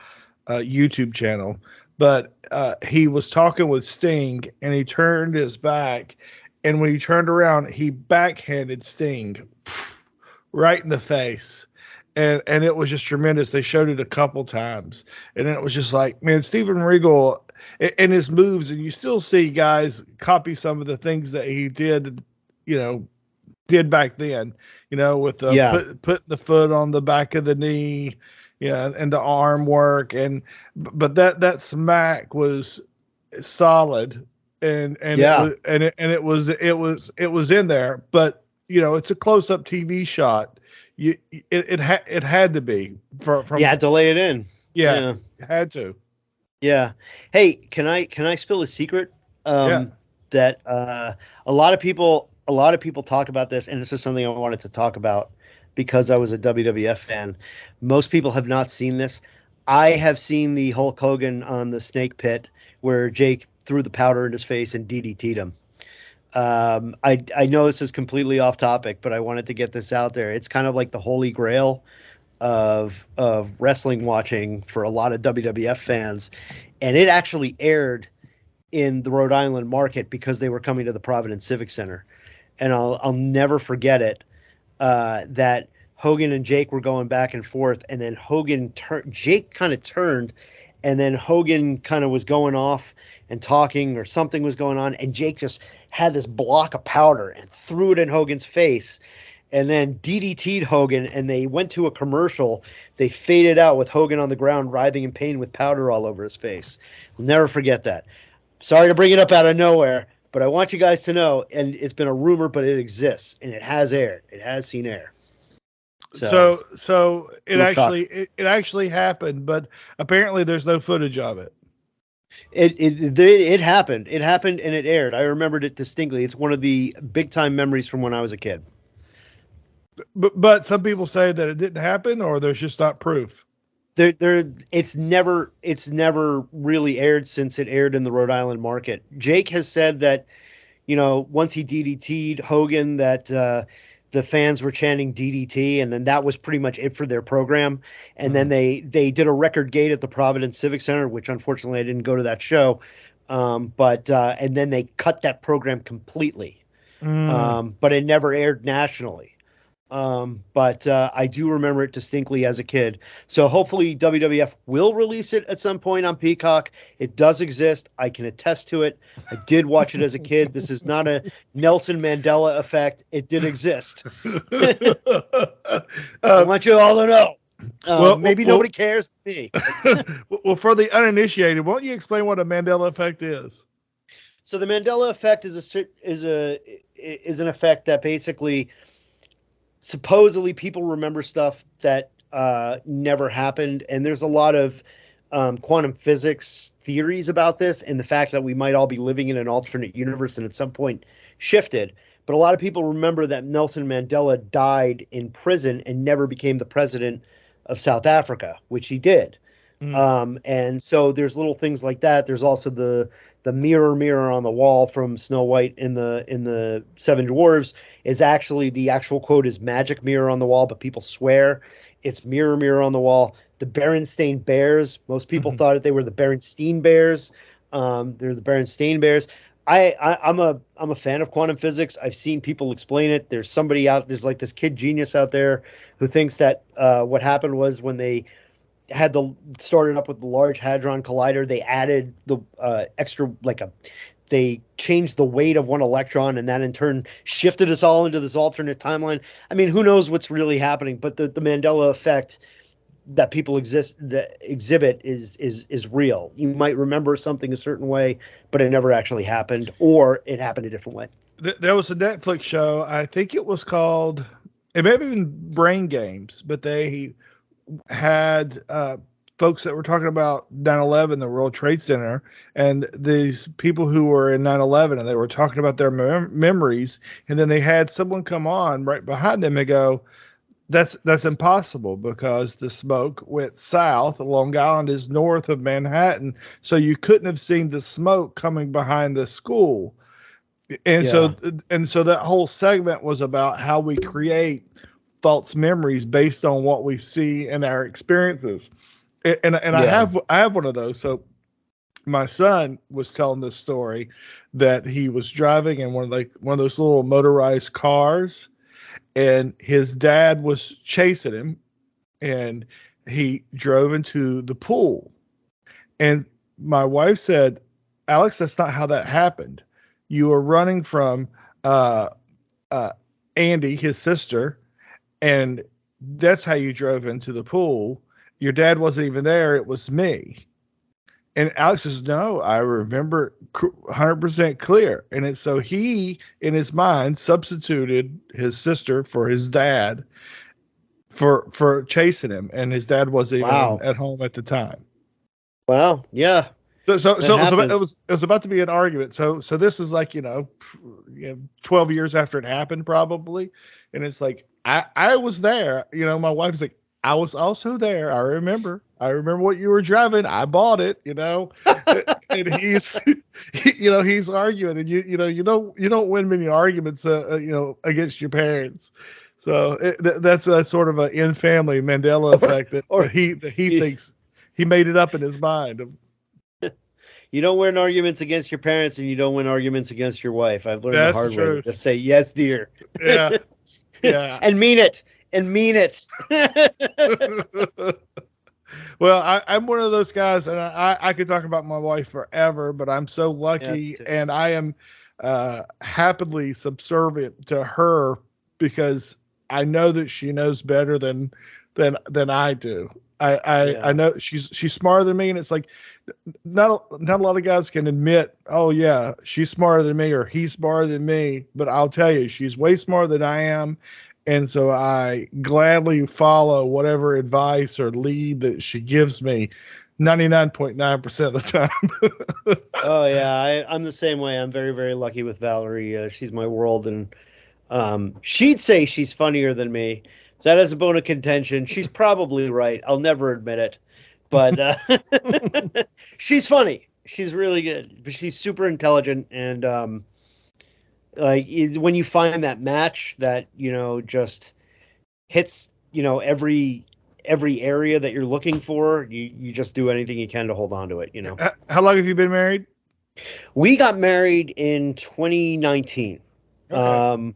YouTube channel, but he was talking with Sting, and he turned his back, and when he turned around, he backhanded Sting right in the face. And it was just tremendous. They showed it a couple times, and it was just like, man, Steven Regal and his moves, and you still see guys copy some of the things that he did back then, with putting the foot on the back of the knee, and the arm work, but that smack was solid, and it was in there, but it's a close up TV shot. It had to be from you had to lay it in. Yeah. It had to. Yeah. Hey, can I spill a secret? That a lot of people talk about this, and this is something I wanted to talk about because I was a WWF fan. Most people have not seen this. I have seen the Hulk Hogan on the Snake Pit where Jake threw the powder in his face and DDT'd him. I know this is completely off topic, but I wanted to get this out there. It's kind of like the holy grail of wrestling watching for a lot of WWF fans, and it actually aired in the Rhode Island market because they were coming to the Providence Civic Center, and I'll never forget it. That Hogan and Jake were going back and forth, and then Jake kind of turned, and then Hogan kind of was going off and talking, or something was going on, and Jake just had this block of powder and threw it in Hogan's face, and then DDT'd Hogan, and they went to a commercial. They faded out with Hogan on the ground, writhing in pain with powder all over his face. I'll never forget that. Sorry to bring it up out of nowhere, but I want you guys to know, and it's been a rumor, but it exists, and it has aired. It has seen air. So it actually happened, but apparently there's no footage of it. It happened. It happened and it aired. I remembered it distinctly. It's one of the big time memories from when I was a kid. But some people say that it didn't happen, or there's just not proof. It's never really aired since it aired in the Rhode Island market. Jake has said that, once he DDT'd Hogan, that the fans were chanting DDT, and then that was pretty much it for their program. And then they did a record gate at the Providence Civic Center, which unfortunately I didn't go to that show. But and then they cut that program completely. But it never aired nationally. But I do remember it distinctly as a kid. So hopefully WWF will release it at some point on Peacock. It does exist. I can attest to it. I did watch it as a kid. This is not a Nelson Mandela effect. It did exist. I want you all to know. Maybe nobody cares but me. Well, for the uninitiated, won't you explain what a Mandela effect is? So the Mandela effect is an effect that basically supposedly people remember stuff that never happened, and there's a lot of quantum physics theories about this, and the fact that we might all be living in an alternate universe and at some point shifted. But a lot of people remember that Nelson Mandela died in prison and never became the president of South Africa, which he did. And so there's little things like that. There's also the mirror on the wall from Snow White in the Seven Dwarfs is actually, the actual quote is magic mirror on the wall, but people swear it's mirror on the wall. The Berenstain Bears, most people thought that they were the Berenstein Bears. They're the Berenstain Bears. I'm a fan of quantum physics. I've seen people explain it. There's like this kid genius out there who thinks that what happened was when they started up with the Large Hadron Collider, they added the extra, they changed the weight of one electron, and that in turn shifted us all into this alternate timeline. I mean, who knows what's really happening? But the Mandela effect that people exhibit is real. You might remember something a certain way, but it never actually happened, or it happened a different way. There was a Netflix show. I think it was called, it may have been Brain Games, but they had folks that were talking about 9/11, the World Trade Center, and these people who were in 9/11, and they were talking about their memories, and then they had someone come on right behind them and go, that's impossible because the smoke went south. Long Island is north of Manhattan, so you couldn't have seen the smoke coming behind the school. And so that whole segment was about how we create false memories based on what we see in our experiences. And I have one of those. So my son was telling this story that he was driving in one of those little motorized cars, and his dad was chasing him, and he drove into the pool. And my wife said, "Alex, that's not how that happened. You were running from Andy, his sister, and that's how you drove into the pool. Your dad wasn't even there. It was me." And Alex says, "No, I remember 100% clear." And so he, in his mind, substituted his sister for his dad for chasing him. And his dad wasn't even at home at the time. Wow. Yeah. So it was about to be an argument. So this is 12 years after it happened, probably. And it's like, I was there. My wife's like, "I was also there. I remember what you were driving. I bought it." And he's arguing, and you don't win many arguments, against your parents. So that's a sort of an in-family Mandela effect that he thinks he made it up in his mind. You don't win arguments against your parents, and you don't win arguments against your wife. I've learned That's the hard the truth. way to say yes, dear. Yeah. Yeah. And mean it. Well, I'm one of those guys, and I could talk about my wife forever, but I'm so lucky, and I am happily subservient to her because I know that she knows better than I do. I know she's smarter than me, and it's like not a lot of guys can admit, "Oh yeah, she's smarter than me," or "He's smarter than me." But I'll tell you, she's way smarter than I am. And so I gladly follow whatever advice or lead that she gives me 99.9% of the time. Oh, yeah. I'm the same way. I'm very, very lucky with Valerie. She's my world. And she'd say she's funnier than me. That is a bone of contention. She's probably right. I'll never admit it. But she's funny. She's really good. But she's super intelligent. And when you find that match that just hits every area that you're looking for, you just do anything you can to hold on to it. How long have you been married? We got married in 2019. Okay.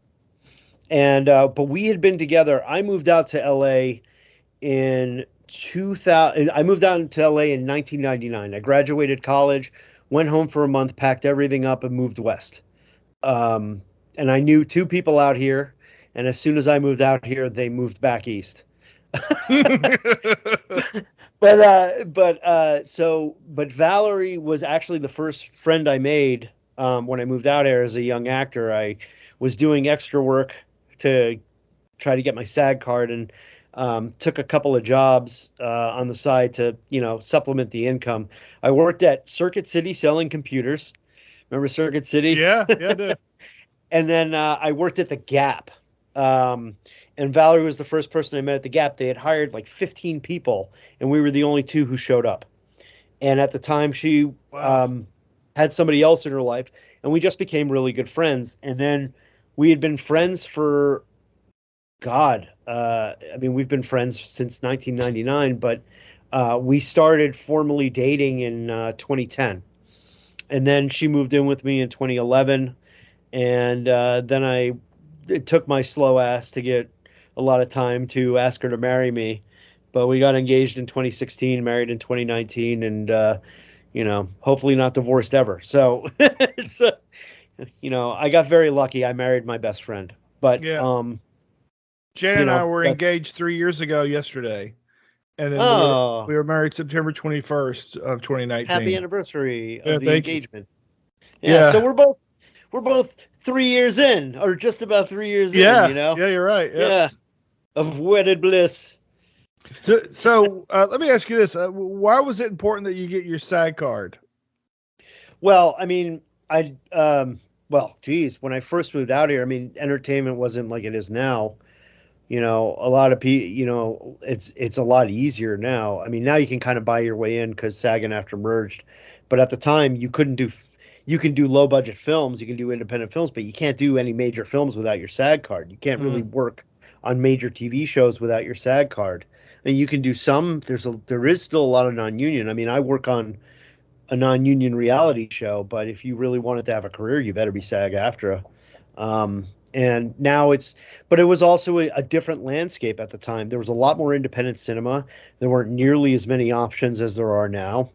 And but we had been together. I moved out to LA in 2000. I moved out to LA in 1999. I graduated college, went home for a month, packed everything up, and moved west. Um, and I knew two people out here, and as soon as I moved out here, they moved back east. But Valerie was actually the first friend I made when I moved out here as a young actor. I was doing extra work to try to get my SAG card, and took a couple of jobs on the side to, supplement the income. I worked at Circuit City selling computers. Remember Circuit City? Yeah, I do. And then I worked at the Gap. And Valerie was the first person I met at the Gap. They had hired like 15 people, and we were the only two who showed up. And at the time, she had somebody else in her life, and we just became really good friends. And then we had been friends for, we've been friends since 1999, but we started formally dating in 2010. And then she moved in with me in 2011. And then it took my slow ass to get a lot of time to ask her to marry me. But we got engaged in 2016, married in 2019, and, hopefully not divorced ever. So, I got very lucky. I married my best friend. But, Yeah. Jan and I were engaged 3 years ago yesterday. And then we were married September 21st of 2019. Happy anniversary of the engagement. Yeah. So we're both 3 years in, or just about 3 years in, Yeah, you're right. Yep. Yeah. Of wedded bliss. So let me ask you this. Why was it important that you get your SAG card? Well, I mean, when I first moved out here, I mean, entertainment wasn't like it is now. A lot of people, it's a lot easier now. I mean, now you can kind of buy your way in because SAG and AFTRA merged. But at the time, you can do low budget films, you can do independent films, but you can't do any major films without your SAG card. You can't really work on major TV shows without your SAG card. And you can do some. There is still a lot of non-union. I mean, I work on a non-union reality show, but if you really wanted to have a career, you better be SAG-AFTRA. And now but it was also a different landscape at the time. There was a lot more independent cinema. There weren't nearly as many options as there are now.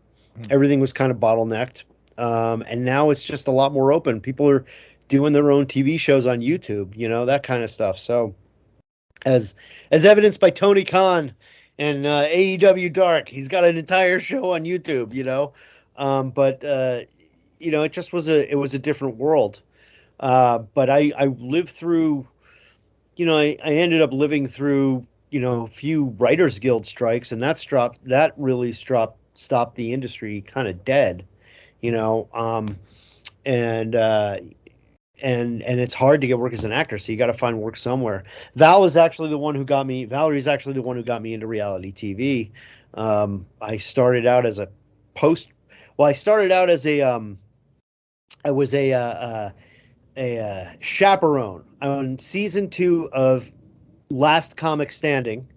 Everything was kind of bottlenecked. And now it's just a lot more open. People are doing their own TV shows on YouTube, that kind of stuff. So as evidenced by Tony Khan and AEW Dark, he's got an entire show on YouTube, but it just was a different world. But I lived through, I ended up living through, a few Writers Guild strikes, and that really stopped the industry kind of dead, and it's hard to get work as an actor, so you got to find work somewhere. Valerie's actually the one who got me into reality TV. I started out as I was a chaperone on season 2 of Last Comic Standing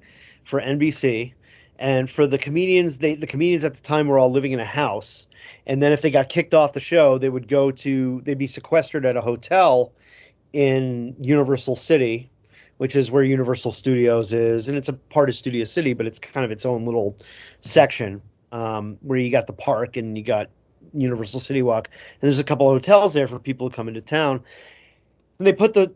for NBC, and for the comedians, the comedians at the time were all living in a house, and then if they got kicked off the show, they'd be sequestered at a hotel in Universal City, which is where Universal Studios is, and it's a part of Studio City, but it's kind of its own little section, where you got the park and you got Universal City Walk, and there's a couple of hotels there for people who come into town. And they put the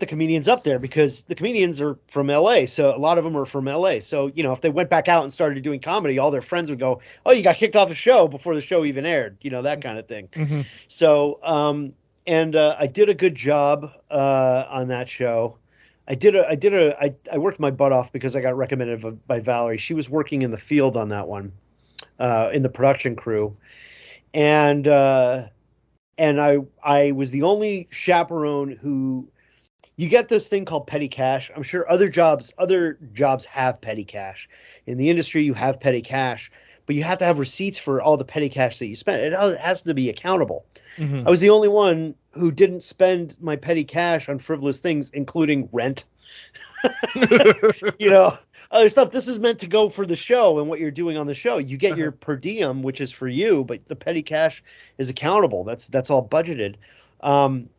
comedians up there because the comedians are from LA, so a lot of them are from LA. So if they went back out and started doing comedy, all their friends would go, "Oh, you got kicked off the show before the show even aired," that kind of thing. Mm-hmm. So I did a good job on that show. I worked my butt off because I got recommended by Valerie. She was working in the field on that one, in the production crew. And I was the only chaperone who, you get this thing called petty cash. I'm sure other jobs have petty cash. In the industry, you have petty cash, but you have to have receipts for all the petty cash that you spend. It has to be accountable. Mm-hmm. I was the only one who didn't spend my petty cash on frivolous things, including rent. Other stuff. This is meant to go for the show and what you're doing on the show. You get your per diem, which is for you, but the petty cash is accountable. That's all budgeted. And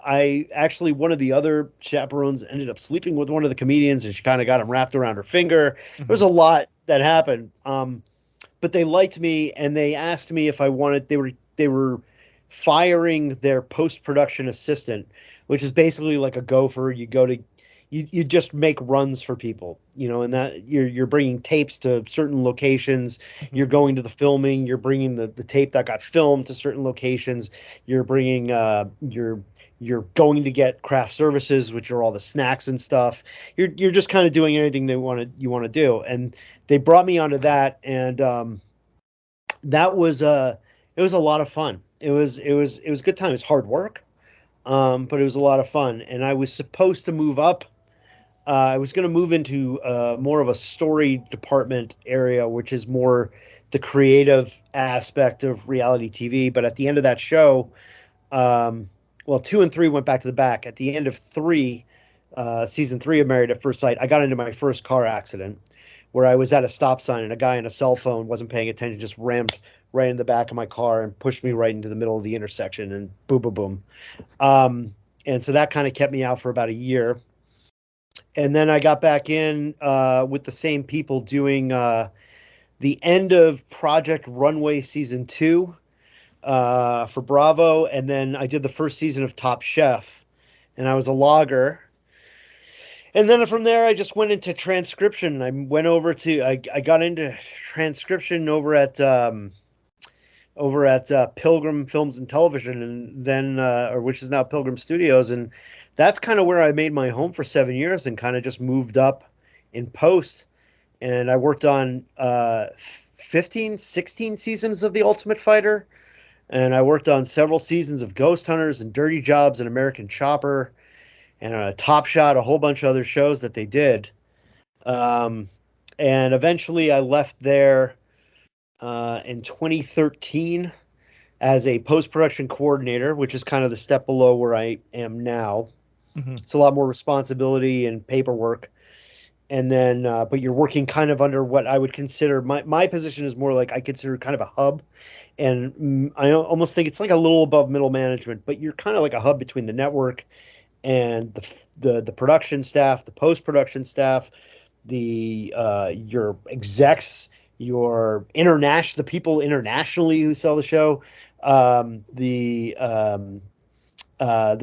I actually, one of the other chaperones ended up sleeping with one of the comedians, and she kind of got him wrapped around her finger. There was a lot that happened. But they liked me, and they asked me if I wanted. They were firing their post-production assistant, which is basically like a gopher. You just make runs for people, and that you're bringing tapes to certain locations. You're going to the filming. You're bringing the tape that got filmed to certain locations. You're bringing you're going to get craft services, which are all the snacks and stuff. You're just kind of doing anything you want to do. And they brought me onto that, and that was it was a lot of fun. It was a good time. It was hard work, but it was a lot of fun. And I was supposed to move up. I was going to move into more of a story department area, which is more the creative aspect of reality TV. But at the end of that show, 2 and 3 went back to the back. At the end of 3, season 3 of Married at First Sight, I got into my first car accident where I was at a stop sign and a guy on a cell phone wasn't paying attention, just rammed right in the back of my car and pushed me right into the middle of the intersection, and boom, boom, boom. And so that kind of kept me out for about a year. And then I got back in with the same people doing the end of Project Runway season 2 for Bravo. And then I did the first season of Top Chef, and I was a logger. And then from there, I just went into transcription. I went over to, I got into transcription over at Pilgrim Films and Television, and then, which is now Pilgrim Studios. And that's kind of where I made my home for 7 years, and kind of just moved up in post. And I worked on 15, 16 seasons of The Ultimate Fighter. And I worked on several seasons of Ghost Hunters and Dirty Jobs and American Chopper and Top Shot, a whole bunch of other shows that they did. And eventually I left there in 2013 as a post-production coordinator, which is kind of the step below where I am now. Mm-hmm. It's a lot more responsibility and paperwork. And then, but you're working kind of under what I would consider, my position is more like I consider kind of a hub. And I almost think it's like a little above middle management, but you're kind of like a hub between the network and the production staff, the post-production staff, your execs, the people internationally who sell the show, the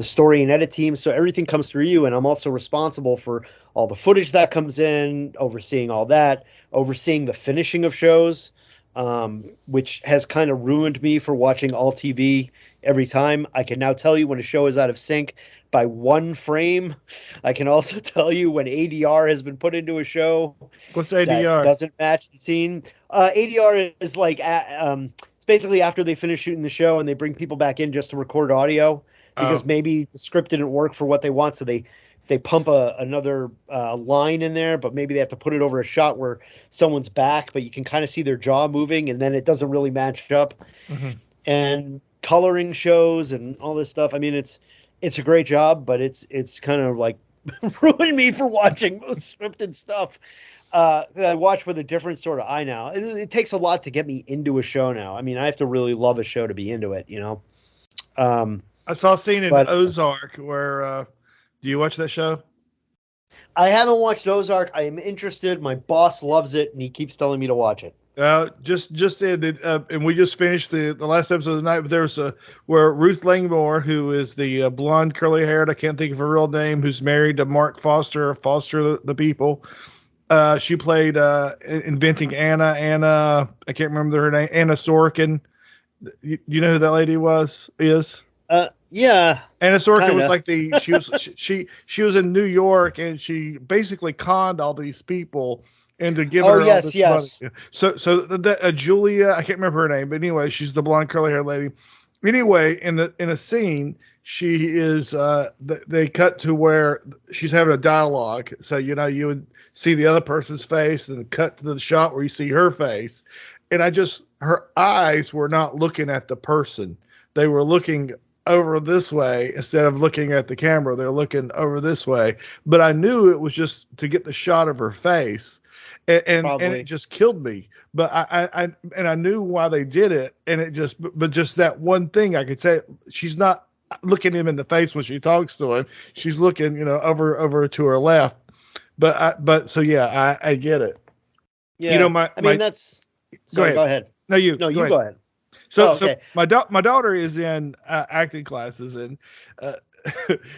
story and edit team. So everything comes through you. And I'm also responsible for all the footage that comes in, overseeing all that, overseeing the finishing of shows, which has kind of ruined me for watching all TV every time. I can now tell you when a show is out of sync by one frame. I can also tell you when ADR has been put into a show. What's ADR? That doesn't match the scene. ADR is like, it's basically after they finish shooting the show and they bring people back in just to record audio because maybe the script didn't work for what they want. So they pump another line in there, but maybe they have to put it over a shot where someone's back, but you can kind of see their jaw moving, and then it doesn't really match up. Mm-hmm. And coloring shows and all this stuff. I mean, it's a great job, but it's kind of like ruined me for watching most scripted stuff. I watch with a different sort of eye now. It takes a lot to get me into a show now. I mean, I have to really love a show to be into it, I saw a scene in Ozark where, do you watch that show? I haven't watched Ozark. I am interested. My boss loves it, and he keeps telling me to watch it. Just ended, and we just finished the last episode of the night. But there's where Ruth Langmore, who is the blonde, curly-haired, I can't think of her real name, who's married to Mark Foster the People. She played Inventing Anna. I can't remember her name. Anna Sorokin. You know who that lady is? Yeah. Anna Sorokin was like she was in New York, and she basically conned all these people into giving her all this money. So Julia, I can't remember her name, but anyway, she's the blonde curly haired lady. Anyway, in a scene, she is they cut to where she's having a dialogue. So you would see the other person's face, and then cut to the shot where you see her face. And her eyes were not looking at the person. They were looking over this way instead of looking at the camera. They're looking over this way. But I knew it was just to get the shot of her face. And it just killed me. But I knew why they did it. And just that one thing I could say, she's not looking him in the face when she talks to him. She's looking, over to her left. But yeah, I get it. Yeah. That's. Sorry, go ahead. No, you. No, you go ahead. So, okay. so my daughter is in acting classes, and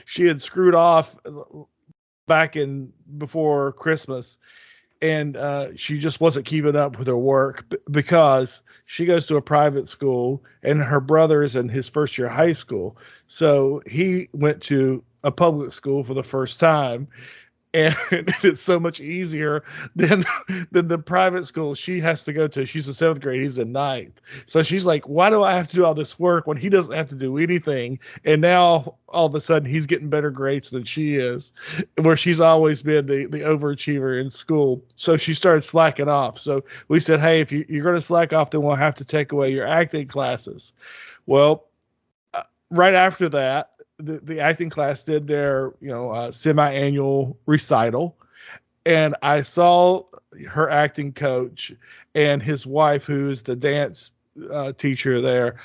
she had screwed off back in before Christmas, and she just wasn't keeping up with her work because she goes to a private school, and her brother is in his first year of high school, so he went to a public school for the first time. And it's so much easier than the private school she has to go to. She's in 7th grade. He's in 9th. So she's like, why do I have to do all this work when he doesn't have to do anything? And now all of a sudden he's getting better grades than she is, where she's always been the overachiever in school. So she started slacking off. So we said, hey, if you're going to slack off, then we'll have to take away your acting classes. Well, right after that, the acting class did their semi-annual recital, and I saw her acting coach and his wife, who is the dance teacher there,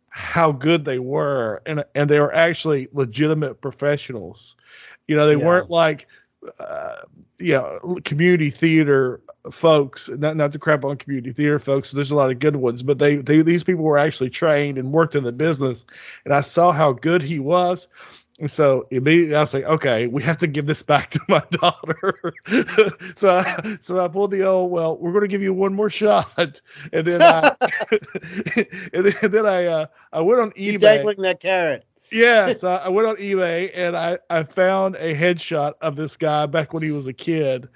how good they were, and they were actually legitimate professionals. They weren't like community theater folks, not to crap on community theater folks. There's a lot of good ones, but these people were actually trained and worked in the business, and I saw how good he was. And so immediately I was like, okay, we have to give this back to my daughter. so I pulled the old, well, we're going to give you one more shot. And then I went on eBay. Keep dangling that carrot. Yeah, so I went on eBay and I found a headshot of this guy back when he was a kid.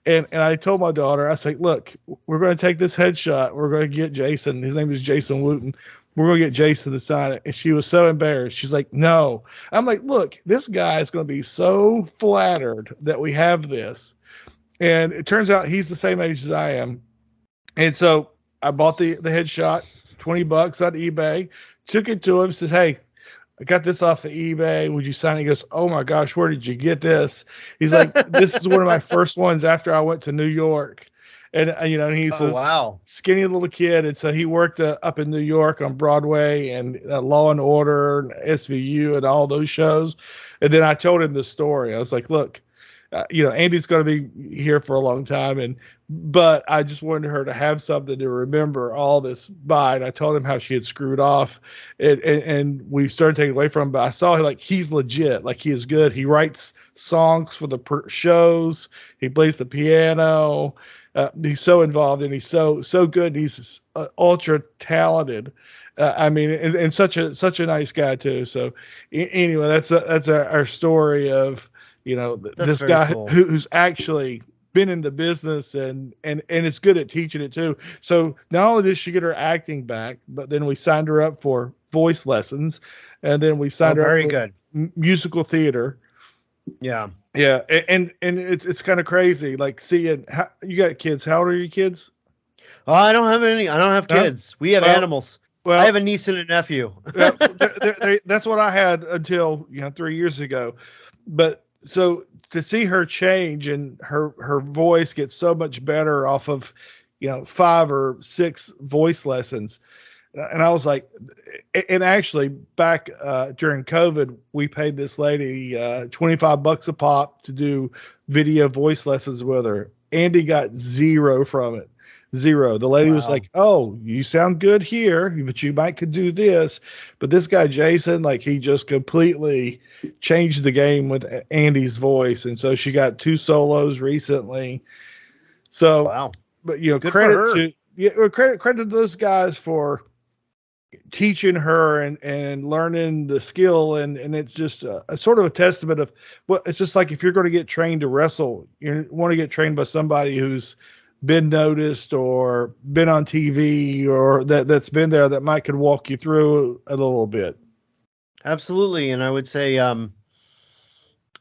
And I told my daughter, I said, look, we're going to take this headshot. We're going to get Jason. His name is Jason Wooten. We're going to get Jason to sign it. And she was so embarrassed. She's like, no. I'm like, look, this guy is going to be so flattered that we have this. And it turns out he's the same age as I am. And so I bought the headshot, $20 on eBay, took it to him, said, hey, I got this off of eBay. Would you sign it? He goes, oh my gosh, where did you get this? He's like, this is one of my first ones after I went to New York. And, he's a skinny little kid. And so he worked up in New York on Broadway and Law and Order and SVU and all those shows. And then I told him the story. I was like, look, Andy's going to be here for a long time. But I just wanted her to have something to remember all this by. And I told him how she had screwed off and we started taking away from him. But I saw he's legit, like he is good. He writes songs for the shows. He plays the piano. He's so involved and he's so good. He's ultra talented. And such a nice guy too. So anyway, that's our story of, this guy cool. who's actually been in the business and it's good at teaching it too. So not only did she get her acting back, but then we signed her up for voice lessons, and then we signed her up for musical theater. Yeah. Yeah. And it's kind of crazy. Like seeing you got kids. How old are your kids? Oh, I don't have any. I don't have kids. We have animals. Well, I have a niece and a nephew. That's what I had until 3 years ago. But so to see her change and her voice get so much better off of 5 or 6 voice lessons. And I was like, and actually back during COVID, we paid this lady $25 a pop to do video voice lessons with her. Andy got 0 from it. 0. The lady was like, oh, you sound good here, but you might could do this. But this guy, Jason, he just completely changed the game with Andy's voice. And so she got 2 solos recently. So, but credit to those guys for teaching her and learning the skill. And it's just a sort of a testament of it's just like if you're going to get trained to wrestle, you want to get trained by somebody who's been noticed or been on TV or that's been there that might could walk you through a little bit. Absolutely. And I would say, I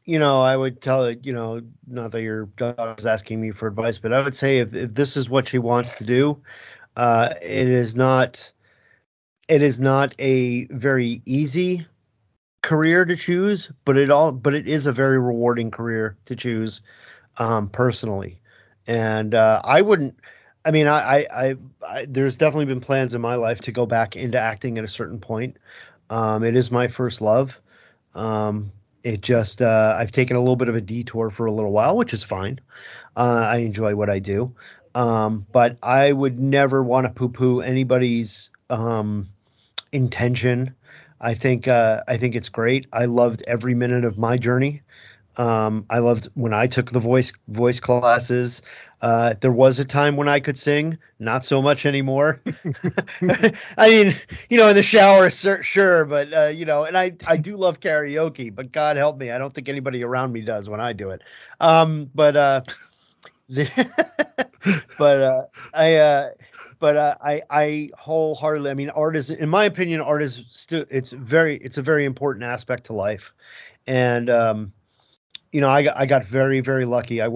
would tell it, not that your daughter is asking me for advice, but I would say if this is what she wants to do, it is not a very easy career to choose, but it is a very rewarding career to choose, personally. And there's definitely been plans in my life to go back into acting at a certain point. It is my first love. It just I've taken a little bit of a detour for a little while, which is fine. I enjoy what I do. But I would never want to poo-poo anybody's intention. I think it's great. I loved every minute of my journey. I loved when I took the voice classes. There was a time when I could sing, not so much anymore. I mean, in the shower, sure, but and I do love karaoke, but God help me, I don't think anybody around me does when I do it. But I wholeheartedly. I mean, art is, in my opinion, art is still it's a very important aspect to life, and I got very, very lucky. I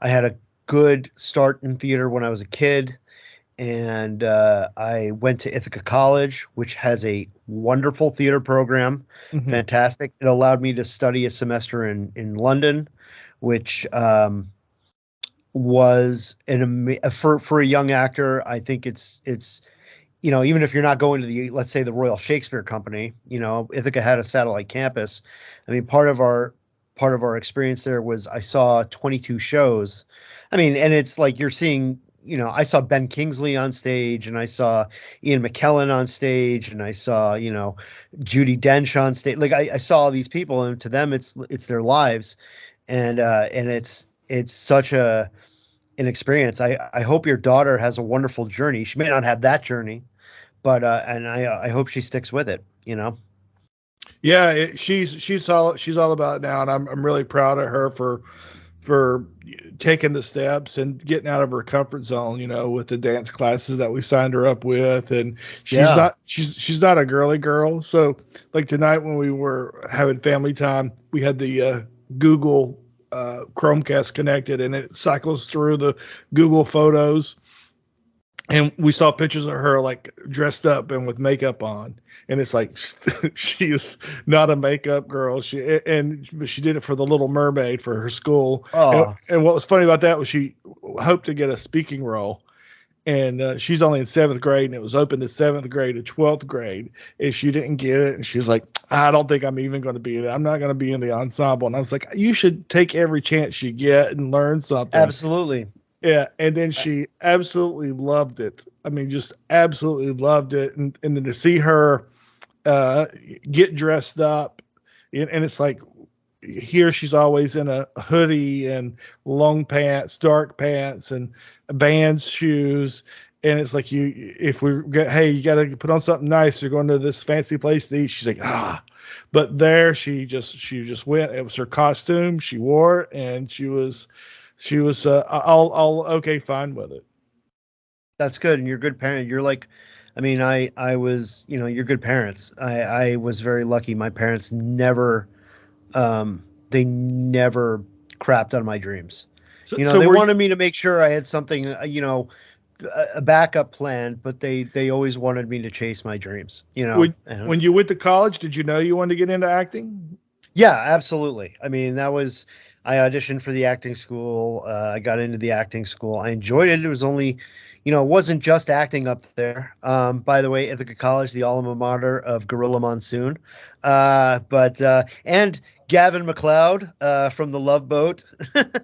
had a good start in theater when I was a kid, and I went to Ithaca College, which has a wonderful theater program, Mhm. fantastic. It allowed me to study a semester in London, which was for a young actor. I think it's even if you're not going to let's say the Royal Shakespeare Company, Ithaca had a satellite campus. I mean, part of our experience there was I saw 22 shows. I mean, and it's like you're seeing, I saw Ben Kingsley on stage, and I saw Ian McKellen on stage, and I saw, Judi Dench on stage. Like I saw all these people, and to them it's their lives. And it's such an experience. I hope your daughter has a wonderful journey. She may not have that journey, but and I hope she sticks with it. Yeah, she's all about it now, and I'm really proud of her for taking the steps and getting out of her comfort zone. With the dance classes that we signed her up with, and she's not a girly girl. So like tonight when we were having family time, we had the Google Chromecast connected, and it cycles through the Google Photos. And we saw pictures of her like dressed up and with makeup on, and it's like she is not a makeup girl. She did it for the Little Mermaid for her school. Oh. And what was funny about that was she hoped to get a speaking role, and she's only in 7th grade, and it was open to 7th grade to 12th grade, and she didn't get it, and she's like, I don't think I'm even going to be in it. I'm not going to be in the ensemble. And I was like, you should take every chance you get and learn something. Absolutely. Yeah, and then she absolutely loved it. I mean, just absolutely loved it. And then to see her get dressed up, and it's like here she's always in a hoodie and long pants, dark pants, and Vans shoes. And it's like if we get, hey, you got to put on something nice. You're going to this fancy place to eat. She's like, but there she just went. It was her costume. She wore it, and she was all okay, fine with it. That's good. And you're a good parent. You're like, I mean, I was, you're good parents. I was very lucky. My parents never, they never crapped on my dreams. So They wanted me to make sure I had something, a backup plan, but they always wanted me to chase my dreams, When you went to college, did you know you wanted to get into acting? Yeah, absolutely. I mean, I auditioned for the acting school. I got into the acting school. I enjoyed it. It was only, it wasn't just acting up there. By the way, Ithaca College, the alma mater of Gorilla Monsoon. And Gavin MacLeod from The Love Boat.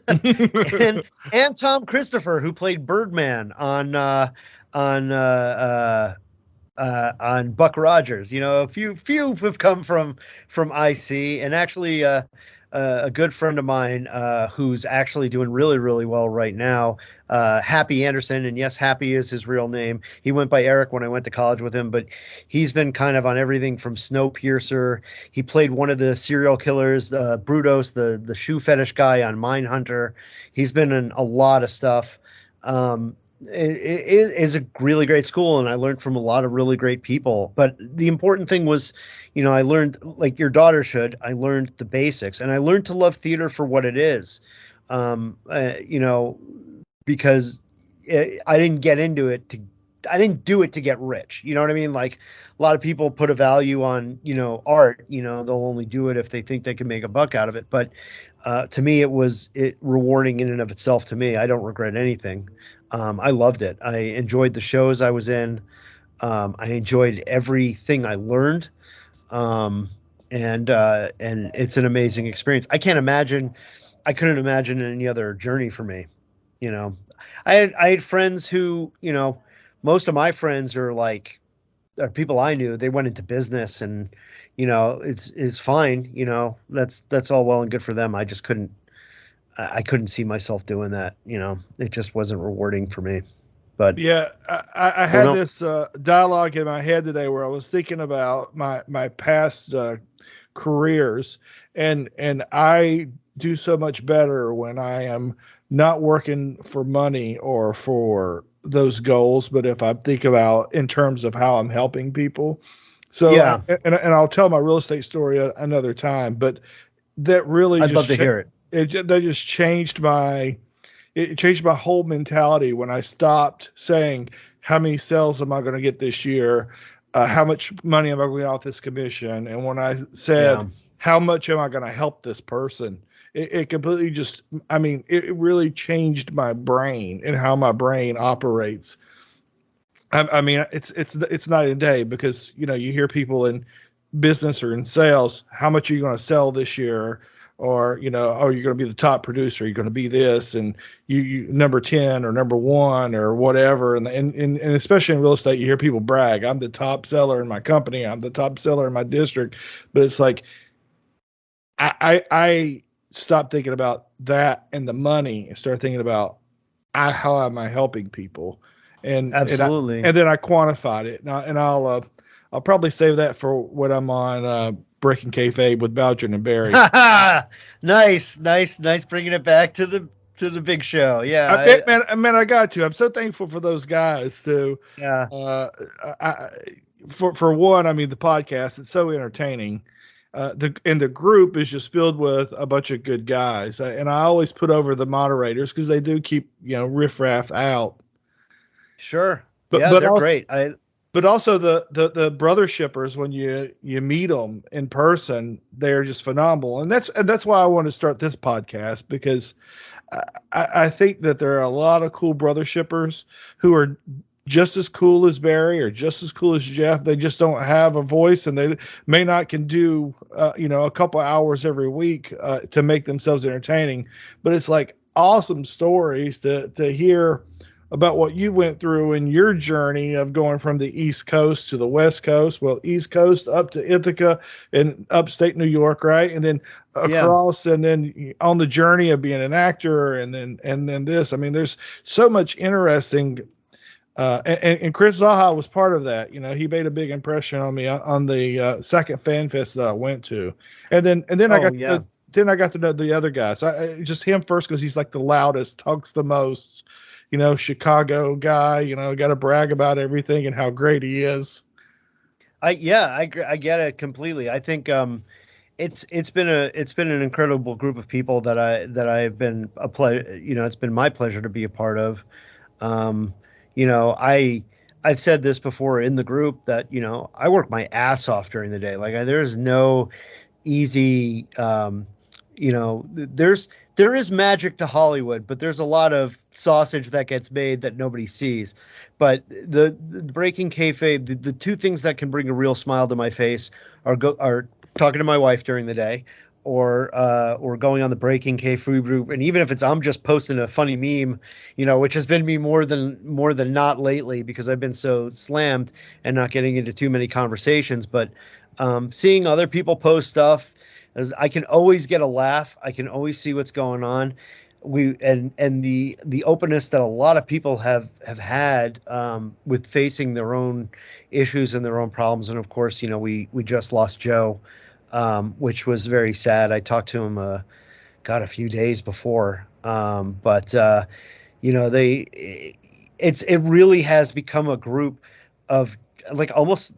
and Tom Christopher, who played Birdman on Buck Rogers. A few have come from IC, and actually a good friend of mine who's actually doing really, really well right now, Happy Anderson. And yes, Happy is his real name. He went by Eric when I went to college with him, but he's been kind of on everything from Snowpiercer. He played one of the serial killers, Brutos, the shoe fetish guy on Mindhunter. He's been in a lot of stuff. It is a really great school, and I learned from a lot of really great people. But the important thing was, I learned, like your daughter should, I learned the basics, and I learned to love theater for what it is. Because I didn't get into it I didn't do it to get rich. You know what I mean? Like a lot of people put a value on, art, they'll only do it if they think they can make a buck out of it. But to me, it was rewarding in and of itself. To me, I don't regret anything. I loved it. I enjoyed the shows I was in. I enjoyed everything I learned. And it's an amazing experience. I couldn't imagine any other journey for me. You know, I had friends who, most of my friends are people I knew. They went into business, and it's fine. That's all well and good for them. I just couldn't. I couldn't see myself doing that. It just wasn't rewarding for me. But Yeah, I had this dialogue in my head today where I was thinking about my past careers, and I do so much better when I am not working for money or for those goals, but if I think about in terms of how I'm helping people. So, yeah, and I'll tell my real estate story another time, but that really I'd love just to hear it. that just changed it changed my whole mentality when I stopped saying, how many sales am I going to get this year? How much money am I going to get off this commission? And when I said, Yeah. how much am I going to help this person? It completely just, I mean, it really changed my brain and how my brain operates. I mean, it's night and day, because, you hear people in business or in sales, how much are you going to sell this year? Or, oh, you're going to be the top producer, you're going to be this, and you number 10 or number 1 or whatever. And especially in real estate, you hear people brag, I'm the top seller in my company, I'm the top seller in my district. But it's like, I stopped thinking about that and the money and start thinking about how am I helping people, Absolutely. and then I quantified it, and I'll probably save that for when I'm on Breaking Kayfabe with Boucher and Barry. Nice bringing it back to the big show. Yeah. Man, I got to. I'm so thankful for those guys too. Yeah. For one, I mean, the podcast, it's so entertaining. The group is just filled with a bunch of good guys, and I always put over the moderators because they do keep riffraff out. Sure. But they're also, great. But also the Brothershippers, when you meet them in person, they're just phenomenal, and that's why I want to start this podcast, because I think that there are a lot of cool Brothershippers who are just as cool as Barry or just as cool as Jeff. They just don't have a voice, and they may not can do a couple hours every week to make themselves entertaining. But it's like awesome stories to hear about what you went through in your journey of going from the East Coast to the West Coast. Well, East Coast up to Ithaca and upstate New York, right? And then across, and then on the journey of being an actor, and then this. I mean, there's so much interesting. And Chris Zaha was part of that. He made a big impression on me on the second fan fest that I went to, and then I got to know the other guys. Just him first, because he's like the loudest, talks the most. Chicago guy. Got to brag about everything and how great he is. I get it completely. I think it's been an incredible group of people that I've been it's been my pleasure to be a part of. I've said this before in the group that I work my ass off during the day. Like there's no easy there is magic to Hollywood, but there's a lot of sausage that gets made that nobody sees. But the breaking kayfabe, the two things that can bring a real smile to my face are talking to my wife during the day, or going on the breaking kayfabe group. And even if I'm just posting a funny meme, which has been me more than not lately, because I've been so slammed and not getting into too many conversations. But seeing other people post stuff, as I can always get a laugh. I can always see what's going on. The openness that a lot of people have had with facing their own issues and their own problems. And of course, we just lost Joe, which was very sad. I talked to him a few days before. It really has become a group of like almost,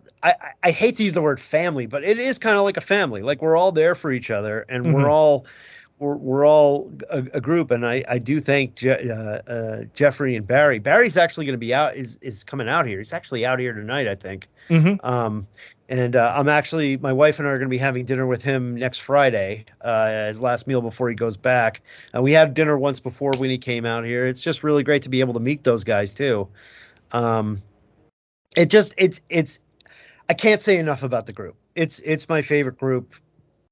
I hate to use the word family, but it is kind of like a family. Like we're all there for each other, and Mm-hmm. we're all a group. And I do thank Jeffrey and Barry. Barry's actually going to be out, is coming out here. He's actually out here tonight, I think. Mm-hmm. I'm actually, my wife and I are going to be having dinner with him next Friday, his last meal before he goes back. We had dinner once before when he came out here. It's just really great to be able to meet those guys too. it's I can't say enough about the group. It's my favorite group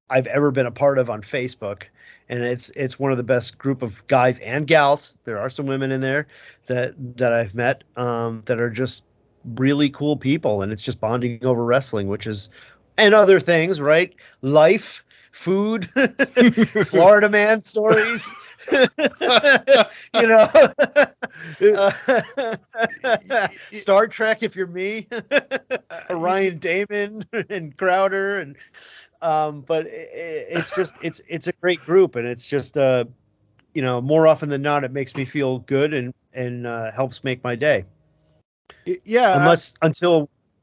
I've ever been a part of on Facebook, and it's one of the best group of guys and gals. There are some women in there that I've met that are just really cool people, and it's just bonding over wrestling, which is, and other things, right? Life, food, Florida man stories. Star Trek if you're me, Orion Damon and Crowder, and but it's a great group, and it's just more often than not it makes me feel good and helps make my day. Yeah,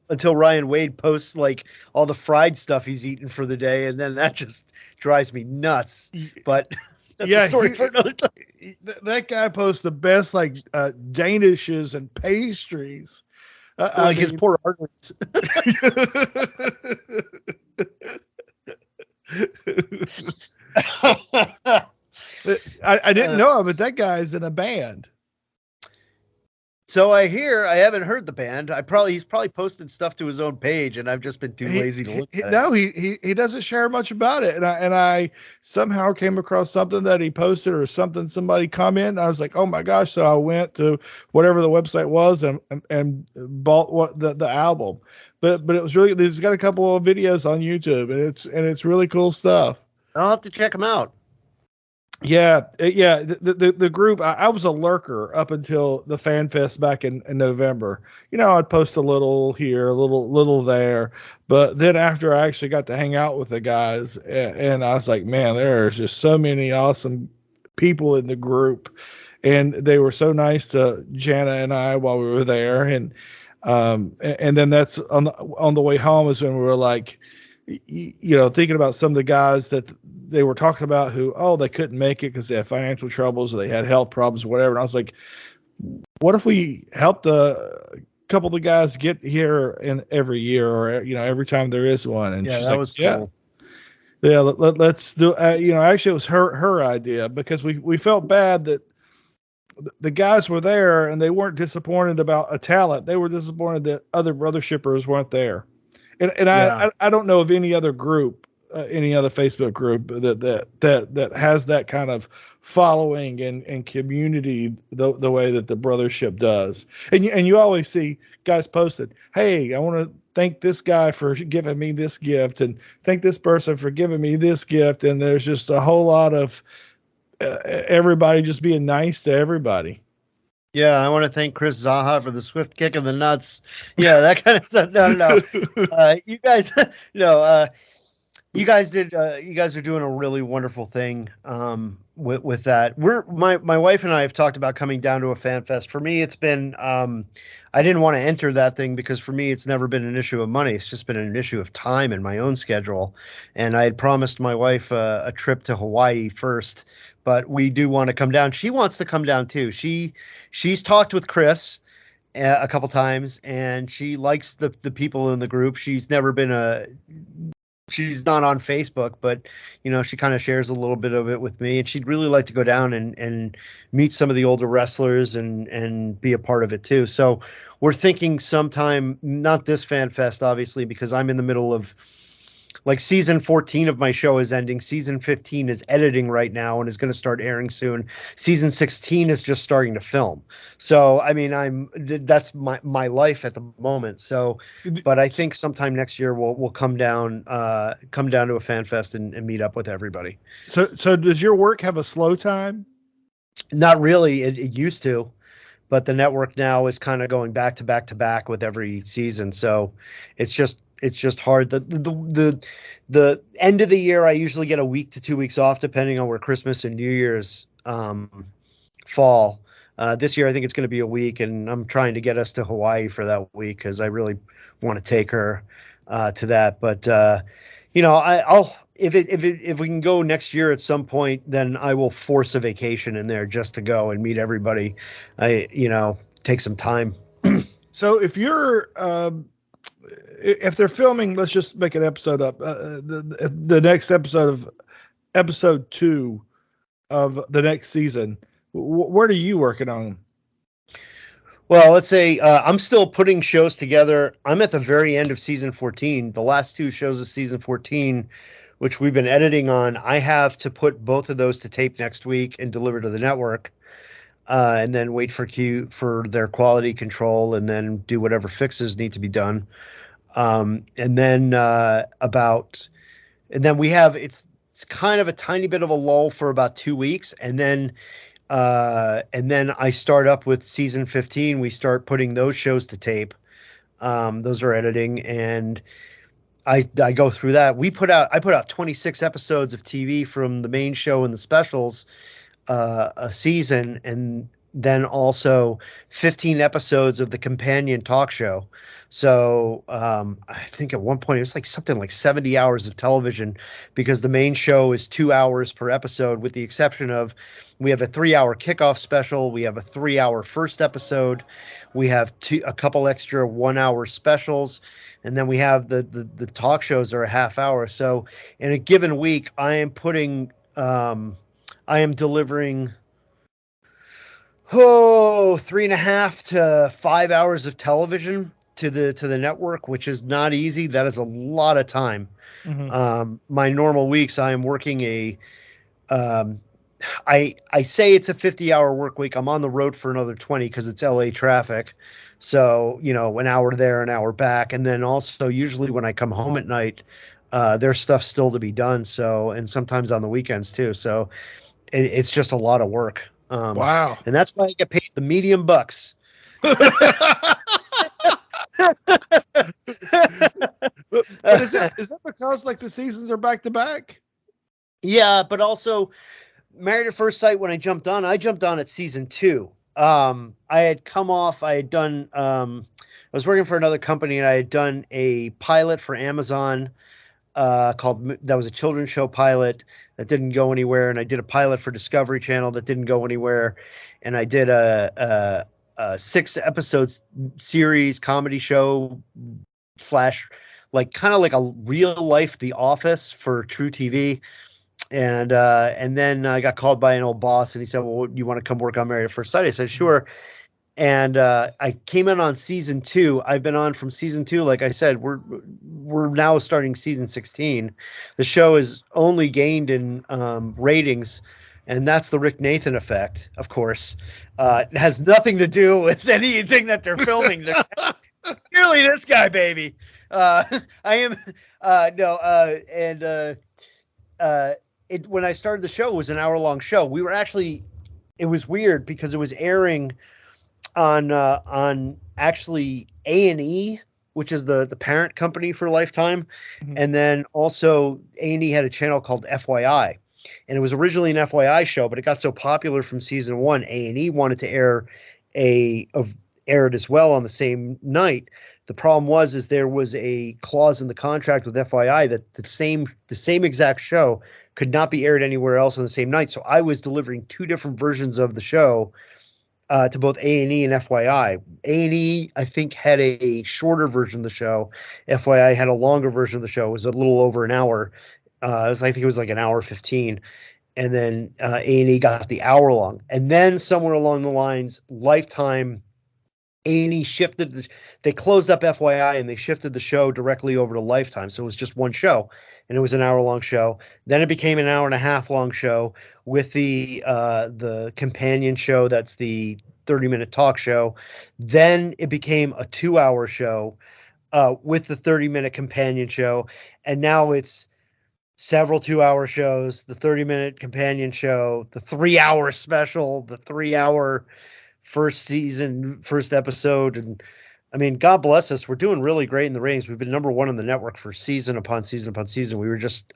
Until Ryan Wade posts like all the fried stuff he's eaten for the day, and then that just drives me nuts. But that's a story for another time. That guy posts the best like danishes and pastries. His poor arteries. I didn't know, but that guy's in a band. So I hear. I haven't heard the band. He's probably posted stuff to his own page, and I've just been too lazy to look at it. No, he doesn't share much about it, and I somehow came across something that he posted or something somebody commented. And I was like, oh my gosh! So I went to whatever the website was and bought the album. But it was really, there's got a couple of videos on YouTube, and it's really cool stuff. I'll have to check them out. Yeah. The group, I was a lurker up until the Fan Fest back in November. I'd post a little here, a little there, but then after I actually got to hang out with the guys, and I was like, man, there's just so many awesome people in the group, and they were so nice to Jana and I while we were there, and then that's on the way home is when we were like, thinking about some of the guys that they were talking about who, they couldn't make it because they had financial troubles or they had health problems or whatever. And I was like, what if we helped a couple of the guys get here every year or, every time there is one? And she's that like, was cool. Yeah, let's do, actually it was her idea because we felt bad that the guys were there and they weren't disappointed about a talent. They were disappointed that other Brothershippers weren't there. And I don't know of any other group, any other Facebook group that has that kind of following and community the way that the Brothership does. And you always see guys posted, hey, I want to thank this guy for giving me this gift and thank this person for giving me this gift. And there's just a whole lot of everybody just being nice to everybody. Yeah, I want to thank Chris Zaha for the swift kick in the nuts. Yeah, that kind of stuff. No. You guys, you guys are doing a really wonderful thing with that. My wife and I have talked about coming down to a fan fest. For me, it's been I didn't want to enter that thing because for me, it's never been an issue of money. It's just been an issue of time and my own schedule. And I had promised my wife a trip to Hawaii first, but we do want to come down. She wants to come down too. She's talked with Chris a couple times, and she likes the people in the group. She's never been she's not on Facebook, but she kind of shares a little bit of it with me, and she'd really like to go down and meet some of the older wrestlers and be a part of it too. So we're thinking sometime, not this Fan Fest, obviously, because I'm in the middle of like season 14 of my show is ending. Season 15 is editing right now and is going to start airing soon. Season 16 is just starting to film. So, I mean, that's my life at the moment. So, but I think sometime next year we'll come down to a fan fest and meet up with everybody. So does your work have a slow time? Not really. It used to, but the network now is kind of going back to back with every season. So it's just hard. The end of the year, I usually get a week to 2 weeks off, depending on where Christmas and New Year's fall. This year, I think it's going to be a week, and I'm trying to get us to Hawaii for that week because I really want to take her to that. But I'll if we can go next year at some point, then I will force a vacation in there just to go and meet everybody. Take some time. So if you're if they're filming, let's just make an episode up. The next episode of episode 2 of the next season. What are you working on? Well, let's say I'm still putting shows together. I'm at the very end of season 14. The last two shows of season 14, which we've been editing on, I have to put both of those to tape next week and deliver to the network, and then wait for their quality control, and then do whatever fixes need to be done. And then we have it's kind of a tiny bit of a lull for about 2 weeks, and then I start up with season 15. We start putting those shows to tape. Those are editing, and I go through that. I put out 26 episodes of TV from the main show and the specials a season, and then also 15 episodes of the companion talk show. So I think at one point it was like something like 70 hours of television, because the main show is 2 hours per episode, with the exception of we have a 3-hour kickoff special. We have a 3-hour first episode. We have a couple extra 1-hour specials. And then we have the talk shows are a half hour. So in a given week, I am delivering 3.5 to 5 hours of television to the network, which is not easy. That is a lot of time. Mm-hmm. My normal weeks, I am working I say it's a 50-hour work week. I'm on the road for another 20 because it's LA traffic. So, an hour there, an hour back. And then also usually when I come home at night, there's stuff still to be done. So, and sometimes on the weekends too. So it's just a lot of work. Wow. And that's why I get paid the medium bucks. But is that because like the seasons are back to back? Yeah, but also Married at First Sight, when I jumped on at season 2. I had come off, I was working for another company, and I had done a pilot for Amazon that was a children's show pilot that didn't go anywhere. And I did a pilot for Discovery Channel that didn't go anywhere. And I did a 6 episodes series comedy show / like kind of like a real life The Office for True TV. And then I got called by an old boss, and he said, well, you want to come work on Married at First Sight? I said, sure. And I came in on season 2. I've been on from season 2. Like I said, we're now starting season 16. The show has only gained in ratings, and that's the Rick Nathan effect, of course. It has nothing to do with anything that they're filming. Purely this guy, baby. When I started the show, it was an hour-long show. It was weird because it was airing on actually A&E, which is the parent company for Lifetime. Mm-hmm. And then also A&E had a channel called FYI, and it was originally an FYI show, but it got so popular from season 1, A&E wanted to air it as well on the same night. The problem is there was a clause in the contract with FYI that the same exact show could not be aired anywhere else on the same night. So I was delivering 2 different versions of the show to both A&E and FYI. A&E, I think, had a shorter version of the show. FYI had a longer version of the show. It was a little over an hour. I think it was like an hour 15. And then A&E got the hour long. And then somewhere along the lines, Lifetime, A&E shifted. They closed up FYI and they shifted the show directly over to Lifetime. So it was just one show, and it was an hour-long show. Then it became an hour-and-a-half-long show with the companion show. That's the 30-minute talk show. Then it became a 2-hour show with the 30-minute companion show, and now it's several 2-hour shows, the 30-minute companion show, the 3-hour special, the 3-hour first episode. And I mean, God bless us, we're doing really great in the ratings. We've been number 1 on the network for season upon season upon season. We were just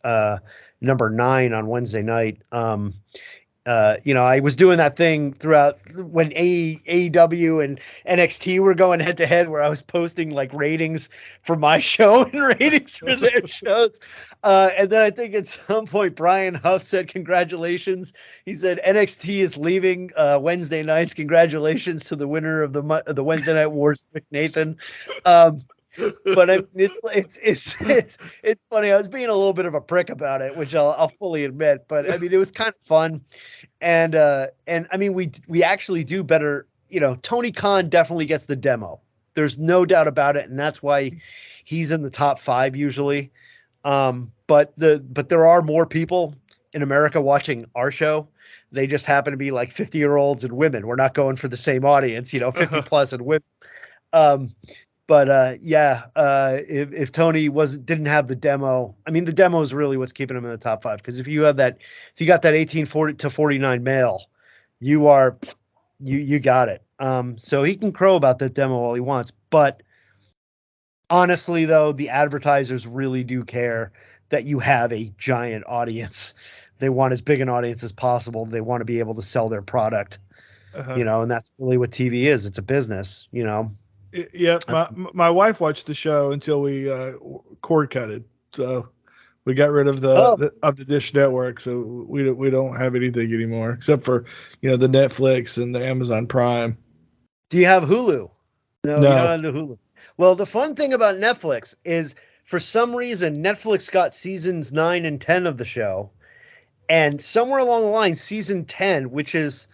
number 9 on Wednesday night. I was doing that thing throughout when AEW and NXT were going head to head, where I was posting like ratings for my show and ratings for their shows. And then I think at some point Brian Huff said, congratulations. He said, NXT is leaving Wednesday nights. Congratulations to the winner of the Wednesday Night Wars, Rick Nathan. But I mean, it's funny. I was being a little bit of a prick about it, which I'll fully admit. But I mean, it was kind of fun, and I mean, we actually do better Tony Khan definitely gets the demo. There's no doubt about it, and that's why he's in the top 5 usually. But there are more people in America watching our show. They just happen to be like 50-year-olds and women. We're not going for the same audience, 50 plus and women. If Tony didn't have the demo, I mean, the demo is really what's keeping him in the top 5. Because if you got that 18 to 49 male, you got it. So he can crow about that demo all he wants, but honestly, though, the advertisers really do care that you have a giant audience. They want as big an audience as possible. They want to be able to sell their product, and that's really what TV is. It's a business, Yeah, my wife watched the show until we cord cutted, so we got rid of the Dish Network, so we don't have anything anymore except for the Netflix and the Amazon Prime. Do you have Hulu? No, No. you don't have the Hulu. Well, the fun thing about Netflix is, for some reason, Netflix got seasons 9 and 10 of the show, and somewhere along the line, season 10, which is,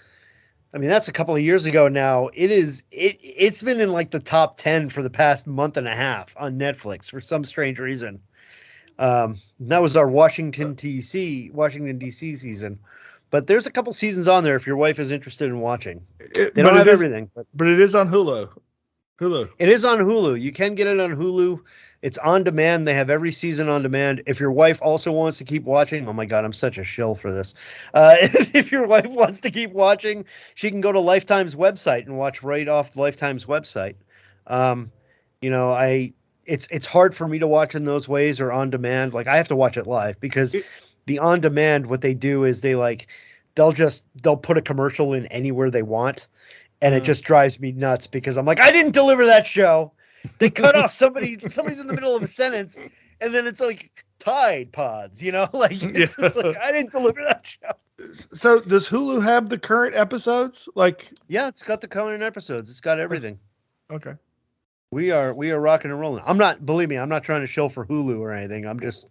I mean, that's a couple of years ago now. It's been in like the top 10 for the past month and a half on Netflix for some strange reason. That was our Washington DC season, but there's a couple seasons on there if your wife is interested in watching. They don't have everything, but it is on Hulu. It is on Hulu. You can get it on Hulu. It's on demand. They have every season on demand. If your wife also wants to keep watching, oh my God, I'm such a shill for this. If your wife wants to keep watching, she can go to Lifetime's website and watch right off Lifetime's website. It's hard for me to watch in those ways or on demand. Like, I have to watch it live because the on demand, what they do is they'll put a commercial in anywhere they want. And it just drives me nuts because I'm like, I didn't deliver that show. They cut off somebody's in the middle of a sentence, and then it's like Tide Pods, it's just like, I didn't deliver that show. So does Hulu have the current episodes? Yeah, it's got the current episodes. It's got everything. Okay. We are rocking and rolling. Believe me, I'm not trying to shill for Hulu or anything. I'm just,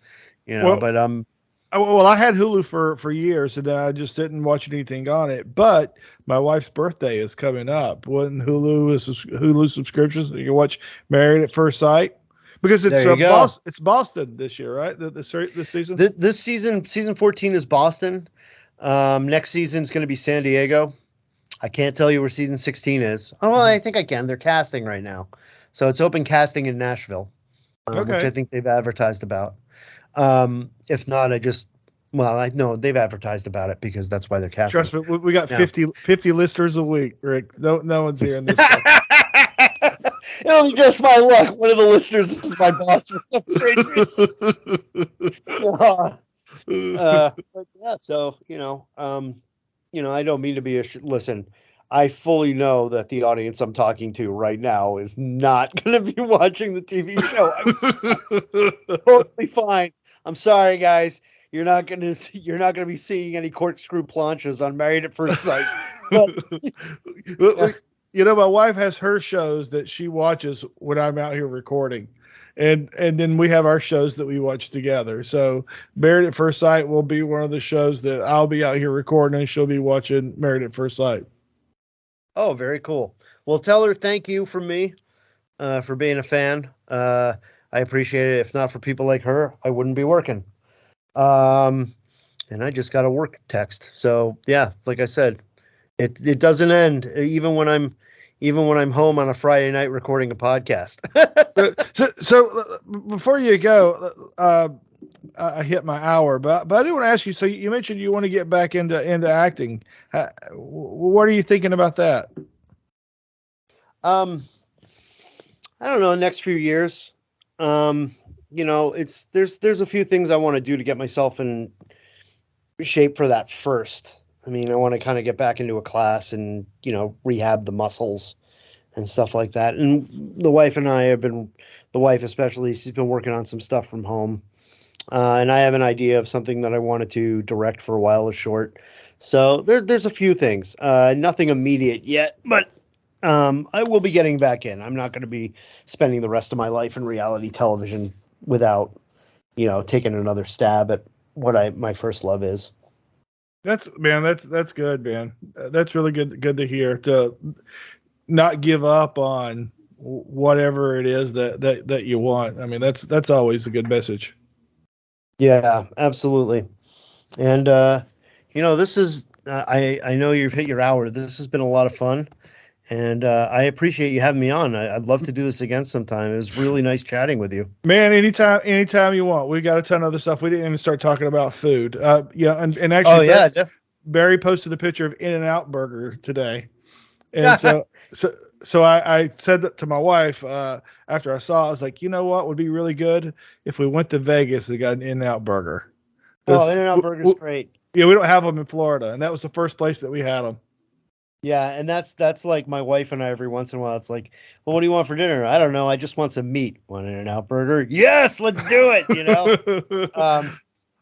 Well, I had Hulu for years, and then I just didn't watch anything on it. But my wife's birthday is coming up. When Hulu subscriptions, you can watch Married at First Sight, because it's Boston this year, right? This season. This season 14 is Boston. Next season is going to be San Diego. I can't tell you where season 16 is. Oh, well, I think I can. They're casting right now, so it's open casting in Nashville, which I think they've advertised about. If not, I know they've advertised about it because that's why they're casting. Trust me, we got 50 listeners a week, Rick. No one's hearing this. It'll be just my luck. One of the listeners is my boss for some strange reason. I don't mean to be listen. I fully know that the audience I'm talking to right now is not going to be watching the TV show. I'm totally fine. I'm sorry, guys. You're not going to be seeing any corkscrew planches on Married at First Sight. My wife has her shows that she watches when I'm out here recording, and then we have our shows that we watch together. So Married at First Sight will be one of the shows that I'll be out here recording, and she'll be watching Married at First Sight. Oh, very cool. Well, tell her thank you from me for being a fan. I appreciate it. If not for people like her, I wouldn't be working. And I just got a work text. So yeah, like I said, it doesn't end even when I'm home on a Friday night recording a podcast. so before you go, I hit my hour, but I do want to ask you. So you mentioned you want to get back into acting. What are you thinking about that? I don't know. Next few years, there's a few things I want to do to get myself in shape for that first. I mean, I want to kind of get back into a class and rehab the muscles and stuff like that. And the wife and I the wife especially, she's been working on some stuff from home. And I have an idea of something that I wanted to direct for a while, a short. So there's a few things, nothing immediate yet, but I will be getting back in. I'm not going to be spending the rest of my life in reality television without, taking another stab at what my first love is. That's good, man. That's really good to hear. To not give up on whatever it is that you want. I mean, that's always a good message. Yeah, absolutely. And this is I know you've hit your hour. This has been a lot of fun, and I appreciate you having me on. I'd love to do this again sometime. It was really nice chatting with you. Man, anytime you want. We got a ton of other stuff. We didn't even start talking about food. And actually, Oh yeah, Barry posted a picture of In-N-Out Burger today. And so I said that to my wife after I saw it. I was like, you know what would be really good if we went to Vegas and got an In-N-Out Burger. Oh, In-N-Out Burger's great. Yeah, we don't have them in Florida, and that was the first place that we had them. Yeah, and that's like my wife and I every once in a while. It's like, well, what do you want for dinner? I don't know. I just want some meat. Want an In-N-Out Burger? Yes, let's do it. You know.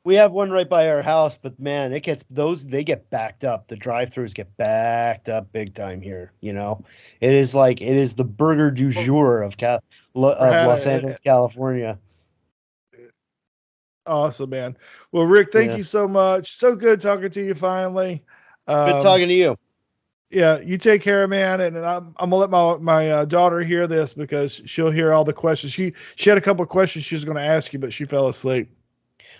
We have one right by our house, but man, they get backed up. The drive-throughs get backed up big time here. You know, it is the burger du jour of Los Angeles, California. Awesome, man. Well, Rick, thank you so much. So good talking to you finally. Good talking to you. Yeah, you take care, man. And I'm gonna let my daughter hear this because she'll hear all the questions. She had a couple of questions she was going to ask you, but she fell asleep.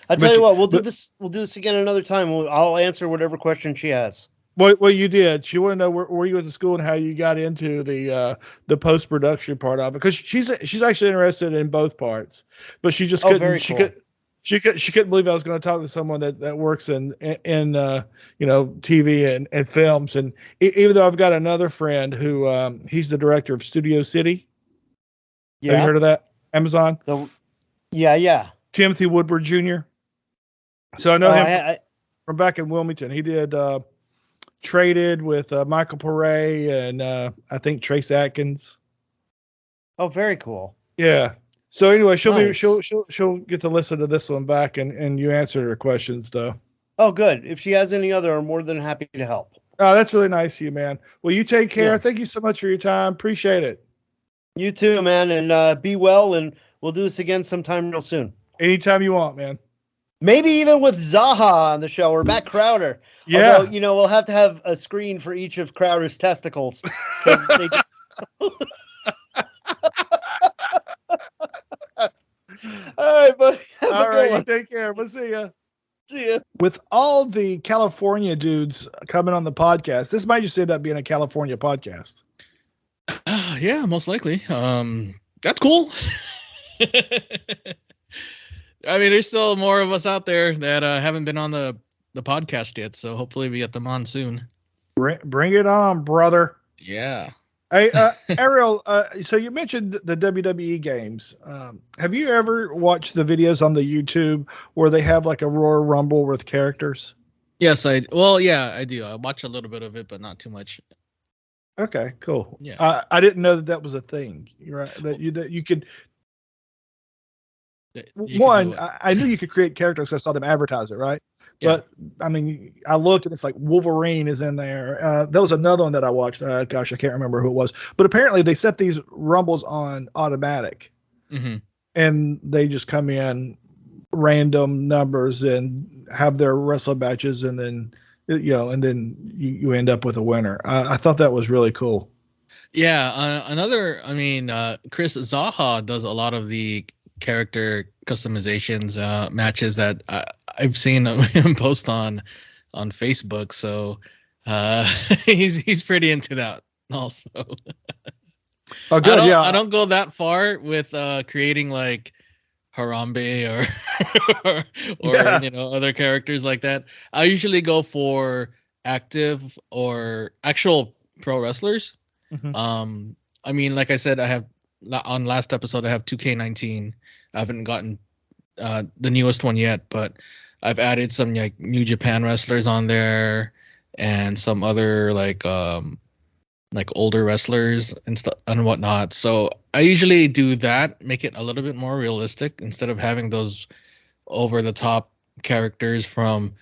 I'll tell you what, we'll do this again another time. I'll answer whatever question she has. Well, you did. She wanted to know where you went to school and how you got into the post production part of it, because she's actually interested in both parts, but she just couldn't. She couldn't believe I was going to talk to someone that works in TV and films. And even though I've got another friend who he's the director of Studio City. Yeah. Have you heard of that? Amazon. Yeah. Timothy Woodward Jr. So I know him from back in Wilmington. He did Traded with Michael Pare and I think Trace Atkins. Oh, very cool. Yeah. So anyway, she'll get to listen to this one back and you answer her questions though. Oh, good. If she has any other, I'm more than happy to help. Oh, that's really nice of you, man. Well, you take care. Yeah. Thank you so much for your time. Appreciate it. You too, man. And be well. And we'll do this again sometime real soon. Anytime you want, man. Maybe even with Zaha on the show or Matt Crowder. Yeah. Although, we'll have to have a screen for each of Crowder's testicles. They just... All right, buddy. All right, you take care. We'll see ya. See ya. With all the California dudes coming on the podcast, this might just end up being a California podcast. Yeah, most likely. That's cool. I mean, there's still more of us out there that haven't been on the podcast yet, so hopefully we get them on soon. Bring it on, brother. Yeah. Hey, Ariel, so you mentioned the WWE games. Have you ever watched the videos on the YouTube where they have like a Royal Rumble with characters? Yes, I do. I watch a little bit of it, but not too much. Okay, cool. Yeah. I didn't know that was a thing. Right? That you could. I knew you could create characters because I saw them advertise it, right? Yeah. But I mean, I looked and it's like Wolverine is in there. There was another one that I watched. Gosh, I can't remember who it was. But apparently they set these rumbles on automatic, and they just come in random numbers and have their wrestling matches, and then you end up with a winner. I thought that was really cool. Yeah. Chris Zaha does a lot of the character customizations matches that I've seen him post on Facebook, so he's pretty into that also. Oh, good. I don't go that far with creating like Harambe or other characters like that. I usually go for active or actual pro wrestlers. I mean, like I said, I have on last episode I have 2K19. I haven't gotten the newest one yet, but I've added some like New Japan wrestlers on there and some other like older wrestlers and stuff and whatnot. So I usually do that, make it a little bit more realistic instead of having those over the top characters from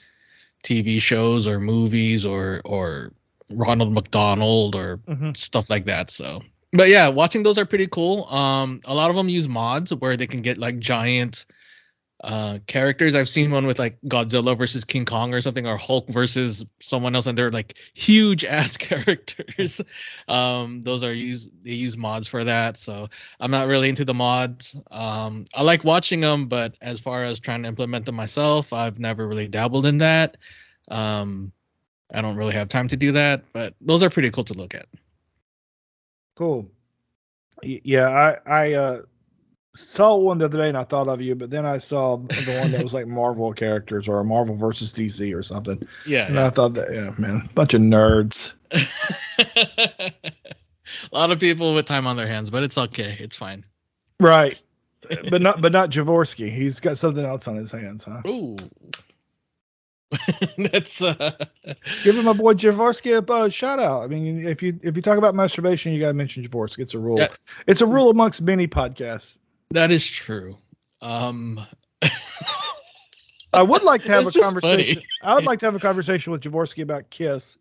TV shows or movies or Ronald McDonald or stuff like that. So. But yeah, watching those are pretty cool. A lot of them use mods where they can get like giant characters. I've seen one with like Godzilla versus King Kong or something, or Hulk versus someone else, and they're like huge ass characters. They use mods for that, so I'm not really into the mods. I like watching them, but as far as trying to implement them myself, I've never really dabbled in that. I don't really have time to do that, but those are pretty cool to look at. Cool. Yeah, I saw one the other day and I thought of you, but then I saw the one that was like Marvel characters or Marvel versus DC or something. Yeah, and I thought that, yeah, man, bunch of nerds. A lot of people with time on their hands, but it's okay. It's fine. Right. but not Jaworski. He's got something else on his hands, huh? Ooh. That's Giving my boy Jaworski a shout out. I mean, if you talk about masturbation, you gotta mention Jaworski. It's a rule. Yeah. It's a rule amongst many podcasts. That is true. I would like to have a It's just conversation. funny. I would like to have a conversation with Jaworski about Kiss,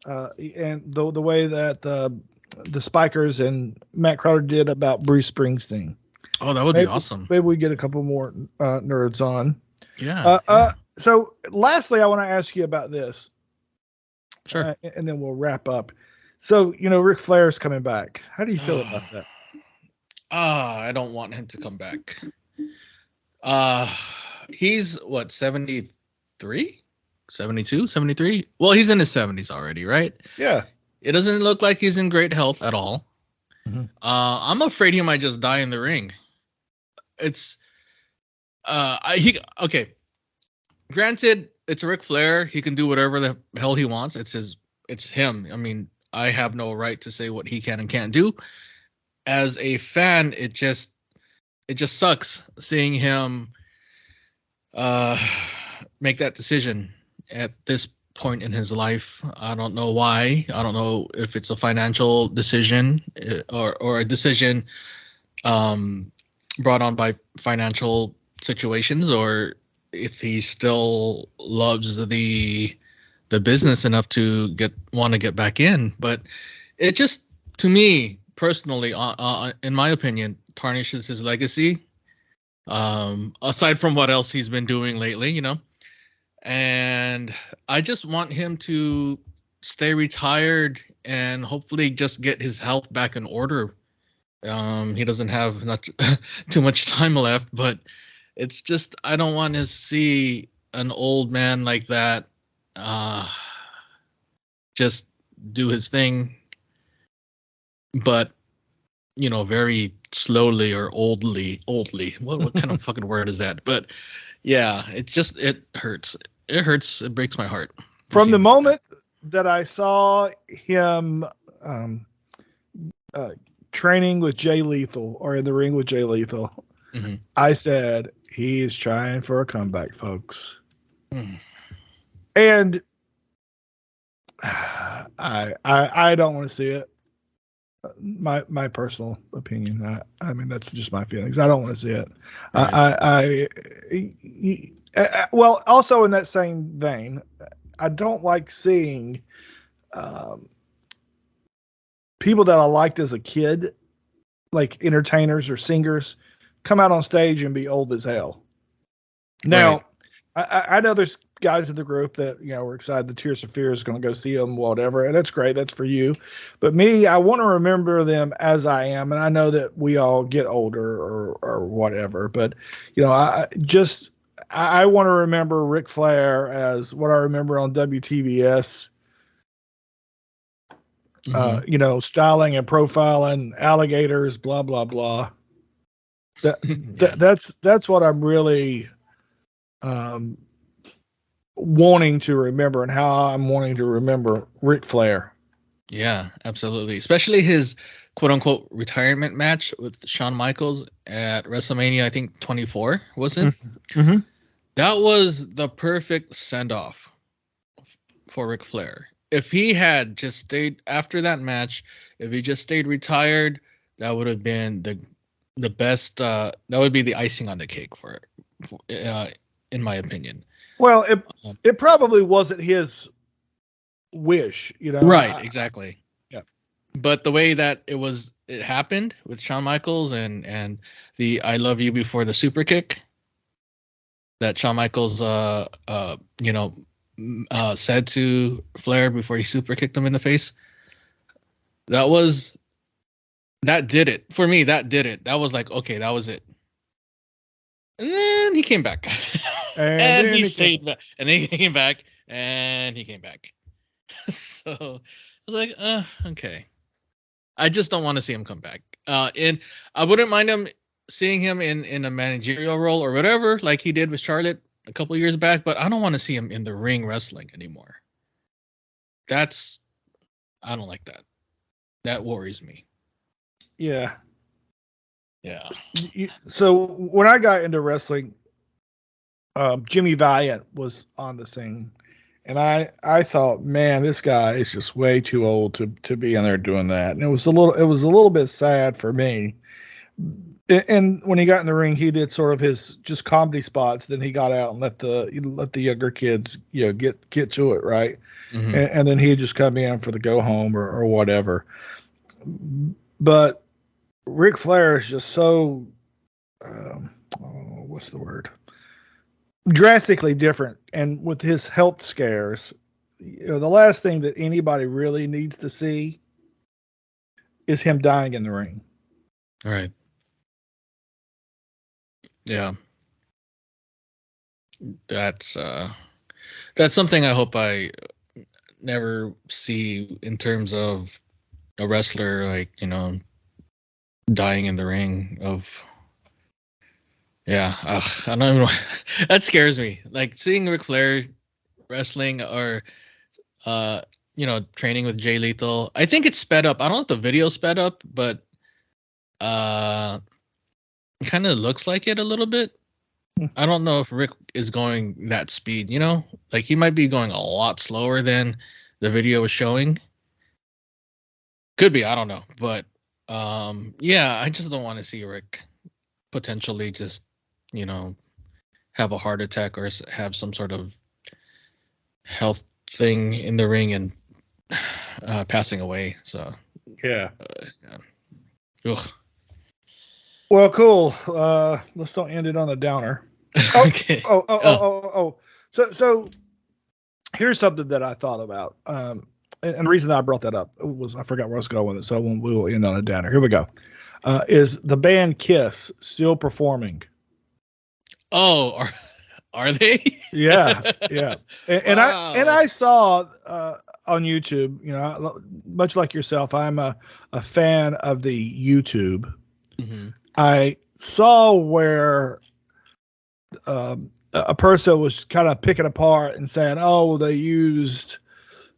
and the way that the Spikers and Matt Crowder did about Bruce Springsteen. Oh, that would be awesome. Maybe we get a couple more nerds on. Yeah. So, lastly, I want to ask you about this. Sure. And then we'll wrap up. So, Ric Flair's coming back. How do you feel about that? I don't want him to come back. He's what, 73? 72, 73? Well, he's in his 70s already, right? Yeah. It doesn't look like he's in great health at all. Mm-hmm. I'm afraid he might just die in the ring. It's okay. Granted, it's Ric Flair. He can do whatever the hell he wants. It's him. I mean, I have no right to say what he can and can't do. As a fan, it just sucks seeing him make that decision at this point in his life. I don't know why. I don't know if it's a financial decision or a decision brought on by financial situations, or if he still loves the business enough to want to get back in. But it just, to me personally, in my opinion, tarnishes his legacy. Aside from what else he's been doing lately, and I just want him to stay retired and hopefully just get his health back in order. He doesn't have not too much time left, but it's just, I don't want to see an old man like that just do his thing, but very slowly or oldly. What kind of fucking word is that? But yeah, it hurts. It hurts. It breaks my heart. From the moment that I saw him training with Jay Lethal, or in the ring with Jay Lethal, mm-hmm. I said, he is trying for a comeback, folks. Mm. And I don't want to see it. My personal opinion. I mean, that's just my feelings. I don't want to see it. Right. Well, also in that same vein, I don't like seeing people that I liked as a kid, like entertainers or singers, come out on stage and be old as hell. Now, right. I know there's guys in the group that, we're excited the Tears of Fear is going to go see them, whatever. And that's great. That's for you. But me, I want to remember them as I am. And I know that we all get older or whatever. But, I want to remember Ric Flair as what I remember on WTBS. Mm-hmm. Styling and profiling alligators, blah, blah, blah. That's what I'm really wanting to remember, and how I'm wanting to remember Ric Flair. Yeah, absolutely. Especially his quote unquote retirement match with Shawn Michaels at WrestleMania, I think 24, was it? Mm-hmm. That was the perfect send off for Ric Flair. If he had just stayed after that match, if he just stayed retired, that would have been the best. That would be the icing on the cake for it, in my opinion. Well, it probably wasn't his wish, Right, exactly. Yeah. But the way that it happened with Shawn Michaels and the I love you before the super kick, that Shawn Michaels said to Flair before he super kicked him in the face. That did it for me. That did it. That was like, okay, that was it. And then he came back, and he stayed back, and then he came back, and he came back. So I was like, okay. I just don't want to see him come back. And I wouldn't mind seeing him in a managerial role or whatever, like he did with Charlotte a couple years back. But I don't want to see him in the ring wrestling anymore. I don't like that. That worries me. Yeah. Yeah. So when I got into wrestling, Jimmy Valiant was on the scene, and I thought, man, this guy is just way too old to be in there doing that. And it was a little bit sad for me. And when he got in the ring, he did sort of his just comedy spots. Then he got out and let the younger kids, get to it, right? Mm-hmm. And then he'd just come in for the go home or whatever. But Ric Flair is just so, what's the word? Drastically different. And with his health scares, the last thing that anybody really needs to see is him dying in the ring. All right. Yeah. That's something I hope I never see in terms of a wrestler, like, dying in the ring of. Yeah, I don't even know. That scares me. Like seeing Ric Flair wrestling or training with Jay Lethal. I think it's sped up. I don't know if the video sped up, but it kind of looks like it a little bit. I don't know if Rick is going that speed, like he might be going a lot slower than the video was showing. Could be, I don't know, but I just don't want to see Rick potentially just have a heart attack or have some sort of health thing in the ring and passing away. So yeah. Ugh. Well, cool. Let's don't end it on a downer. Okay. So here's something that I thought about. And the reason I brought that up was I forgot where I was going with it, so we will end on a downer. Here we go. Is the band Kiss still performing? Oh, are they? Yeah. And Wow. I saw on YouTube, much like yourself, I'm a fan of the YouTube. Mm-hmm. I saw where a person was kind of picking apart and saying, "Oh, they used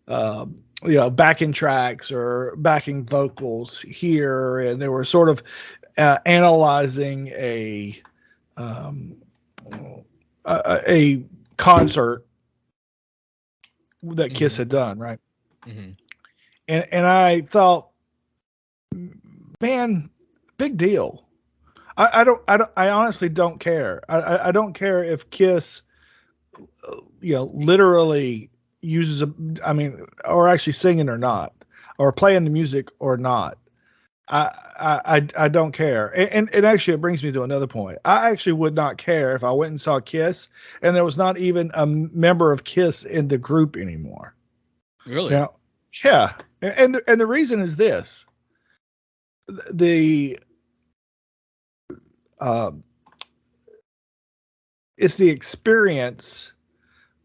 backing tracks or backing vocals here," and they were sort of analyzing a concert that Kiss had done, right? Mm-hmm. And I thought, man, big deal. I honestly don't care. I don't care if Kiss, literally uses or actually singing or not, or playing the music or not. I don't care. And actually, it brings me to another point. I actually would not care if I went and saw Kiss and there was not even a member of Kiss in the group anymore. Really? Yeah. And the reason is this. It's the experience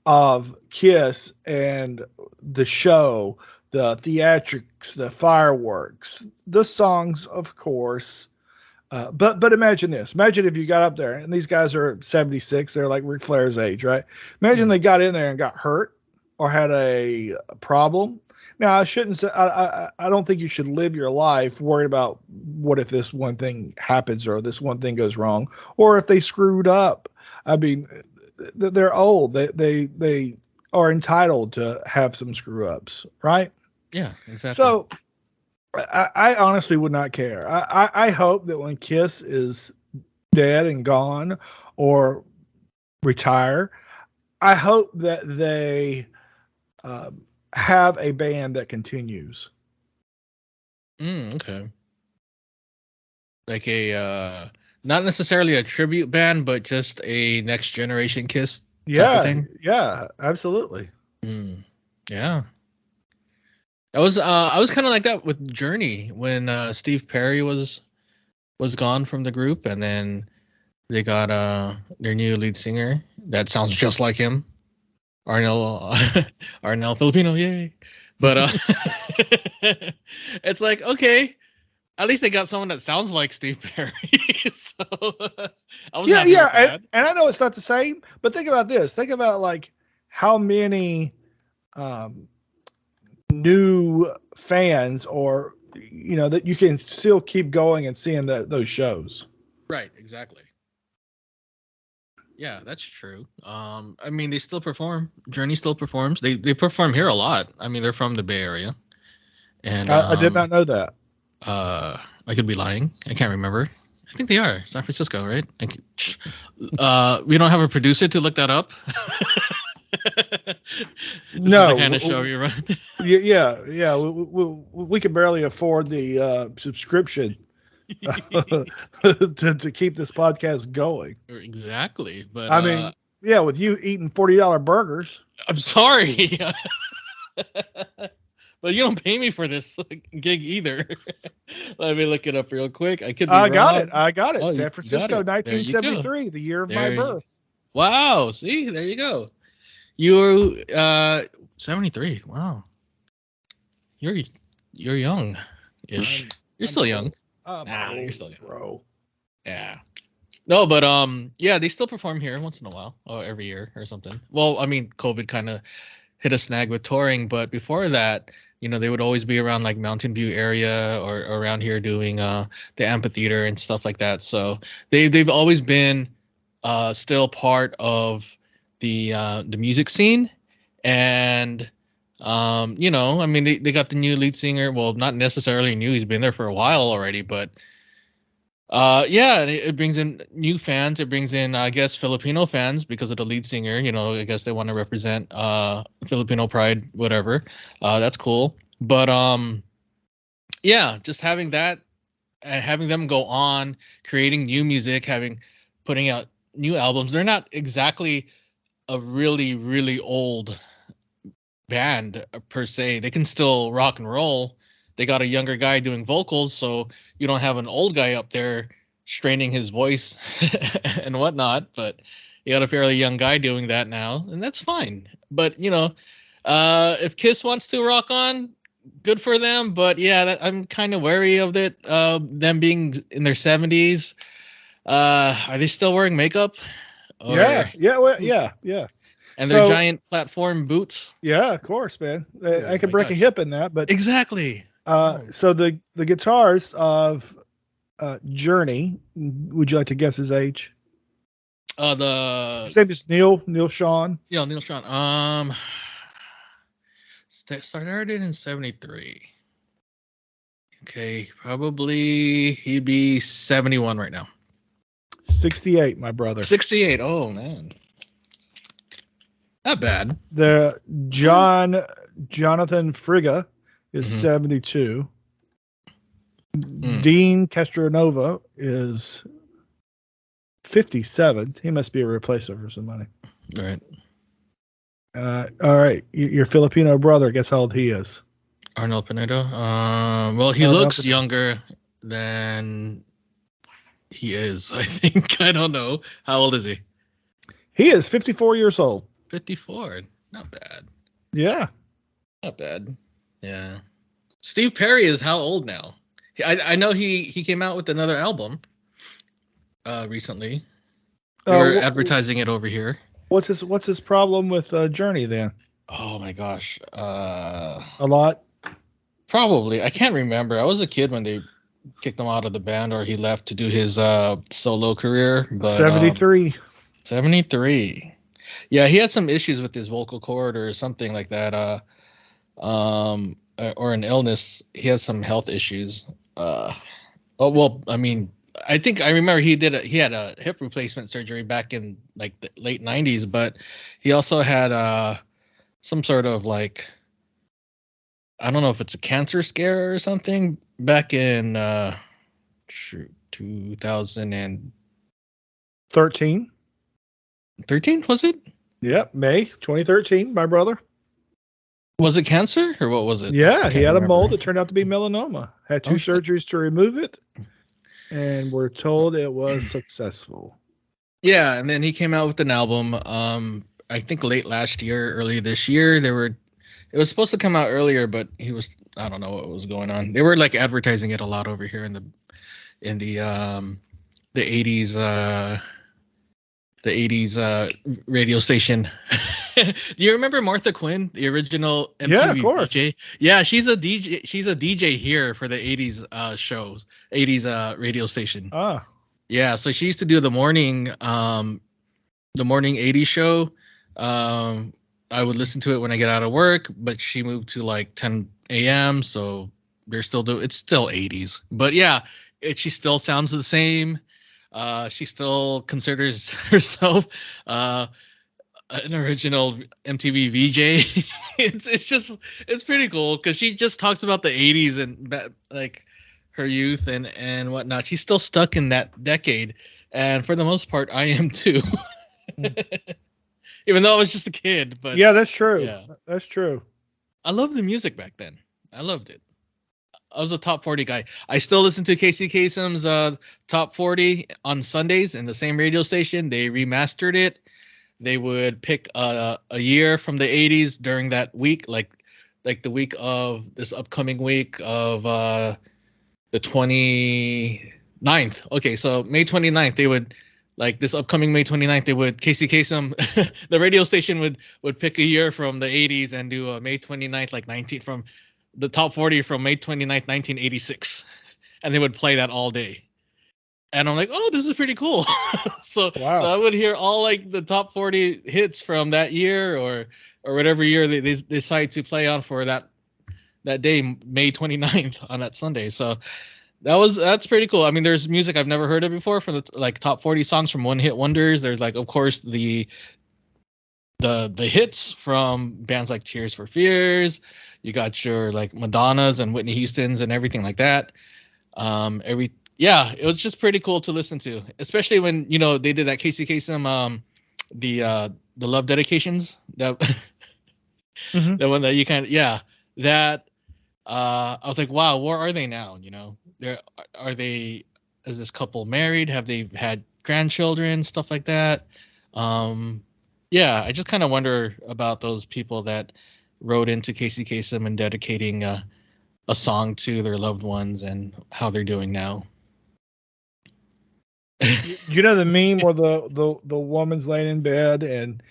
of Kiss and the show, the theatrics, the fireworks, the songs, of course. But imagine this. Imagine if you got up there and these guys are 76. They're like Ric Flair's age, right? Imagine they got in there and got hurt or had a problem. Now, I shouldn't say, I don't think you should live your life worried about what if this one thing happens or this one thing goes wrong or if they screwed up. I mean, they're old. They are entitled to have some screw ups, right? Yeah, exactly. So I honestly would not care. I hope that when Kiss is dead and gone or retire, I hope that they have a band that continues. Okay. Like a not necessarily a tribute band, but just a next generation Kiss type of Yeah, thing. yeah, absolutely. Yeah. I was kind of like that with Journey when Steve Perry was gone from the group, and then they got their new lead singer that sounds just like him, Arnel Arnel Filipino, yay! But it's like, okay, at least they got someone that sounds like Steve Perry. So I was happy with that. And I know it's not the same, but think about this. Think about like how many new fans, or that you can still keep going and seeing those shows. Right, exactly. Yeah, that's true. I mean, they still perform. Journey still performs. They perform here a lot. I mean, they're from the Bay Area, and I did not know that. I could be lying. I can't remember. I think they are San Francisco, right? We don't have a producer to look that up. No, is the kind of show you run. Yeah. We can barely afford the subscription to keep this podcast going. Exactly, but I mean, yeah, with you eating $40 burgers. I'm sorry, but you don't pay me for this gig either. Let me look it up real quick. I could be wrong. I got it. Oh, San Francisco, got it. 1973, the year of my birth. Wow. See, there you go. You're 73. Wow. You're young ish. You're still young. You're still young, bro. Yeah. No, but yeah, they still perform here once in a while, or every year or something. Well, I mean, COVID kind of hit a snag with touring, but before that, they would always be around like Mountain View area or around here doing the amphitheater and stuff like that. So they've always been still part of the music scene, and I mean, they got the new lead singer. Well, not necessarily new. He's been there for a while already, but yeah, it brings in new fans. It brings in, I guess, Filipino fans because of the lead singer. I guess they want to represent Filipino pride, whatever. That's cool. But yeah, just having that, having them go on creating new music, putting out new albums. They're not exactly a really, really old band per se. They can still rock and roll. They got a younger guy doing vocals, so you don't have an old guy up there straining his voice and whatnot, but you got a fairly young guy doing that now, and that's fine. But if Kiss wants to rock on, good for them. But yeah, I'm kind of wary of it. Them being in their 70s. Are they still wearing makeup? Yeah. And their giant platform boots. Yeah, of course, man. I could break a hip in that, but exactly. So the guitarist of Journey, would you like to guess his age? His name is Neil Sean. Yeah, Neil Sean. Started in 73. Okay, probably he'd be 71 right now. 68, my brother. 68. Oh man, not bad. The Jonathan Frigga is 72. Dean Castronova is 57. He must be a replacer for some money. Right. All right. Your Filipino brother, guess how old he is? Arnel Pinedo. Well, he looks younger than he is, I think. I don't know. How old is he? He is 54 years old. 54. Not bad. Yeah. Not bad. Yeah. Steve Perry is how old now? I know he came out with another album recently. They were advertising it over here. What's his problem with Journey then? Oh my gosh. A lot? Probably. I can't remember. I was a kid when they kicked him out of the band, or he left to do his solo career. But 73. 73. Yeah, he had some issues with his vocal cord or something like that. Or an illness. He has some health issues. I mean, I think I remember he had a hip replacement surgery back in like the late 90s, but he also had some sort of like, I don't know if it's a cancer scare or something back in 2013, 13. was it? Yep, May 2013. My brother. Was it cancer or what was it? Yeah, he had a mole remember. that turned out to be melanoma. Had 2 shit. surgeries to remove it, and we're told it was successful. Yeah, and then he came out with an album. I think late last year, early this year. It was supposed to come out earlier, but I don't know what was going on. They were like advertising it a lot over here in the 80s the 80s radio station. Do you remember Martha Quinn, the original MTV Yeah, of course. DJ? Yeah, she's a DJ. She's a DJ here for the 80s shows, 80s radio station. Ah, Yeah, so she used to do the morning 80s show. I would listen to it when I get out of work, but she moved to like 10 a.m. So it's still 80s. But yeah, she still sounds the same. She still considers herself an original MTV VJ. It's pretty cool because she just talks about the 80s and like her youth and whatnot. She's still stuck in that decade, and for the most part, I am too. Even though I was just a kid, but yeah, that's true. Yeah. That's true. I loved the music back then. I loved it. I was a top 40 guy. I still listen to Casey Kasem's top 40 on Sundays in the same radio station. They remastered it. They would pick a year from the 80s during that week, like the week of this upcoming week of the 29th. Okay, so May 29th, they would, like this upcoming May 29th, they would, Casey Kasem, the radio station would pick a year from the 80s and do a May 29th, like 19 from the top 40 from May 29th, 1986. And they would play that all day. And I'm like, oh, this is pretty cool. So I would hear all like the top 40 hits from that year or whatever year they decide to play on for that day, May 29th on that Sunday. So that's pretty cool. I mean, there's music I've never heard of before from the like top 40 songs from one hit wonders. There's like, of course, the hits from bands like Tears for Fears. You got your like Madonnas and Whitney Houston's and everything like that. It was just pretty cool to listen to, especially when, they did that Casey Kasem, the love dedications, that the one that you that I was like, wow, where are they now? Is this couple married? Have they had grandchildren, stuff like that? I just kind of wonder about those people that wrote into Casey Kasem and dedicating a song to their loved ones and how they're doing now. You know the meme where the woman's laying in bed and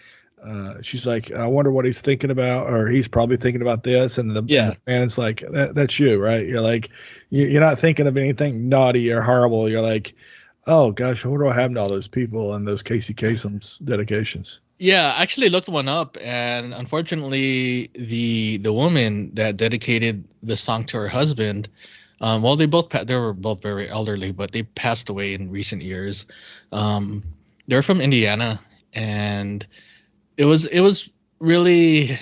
she's like, I wonder what he's thinking about, or he's probably thinking about this, and the man's like, that's you, right? You're like, you're not thinking of anything naughty or horrible. You're like, oh gosh, what do I have to all those people and those Casey Kasem's dedications? Yeah, I actually looked one up, and unfortunately, the woman that dedicated the song to her husband, they were both very elderly, but they passed away in recent years. They're from Indiana, and it was really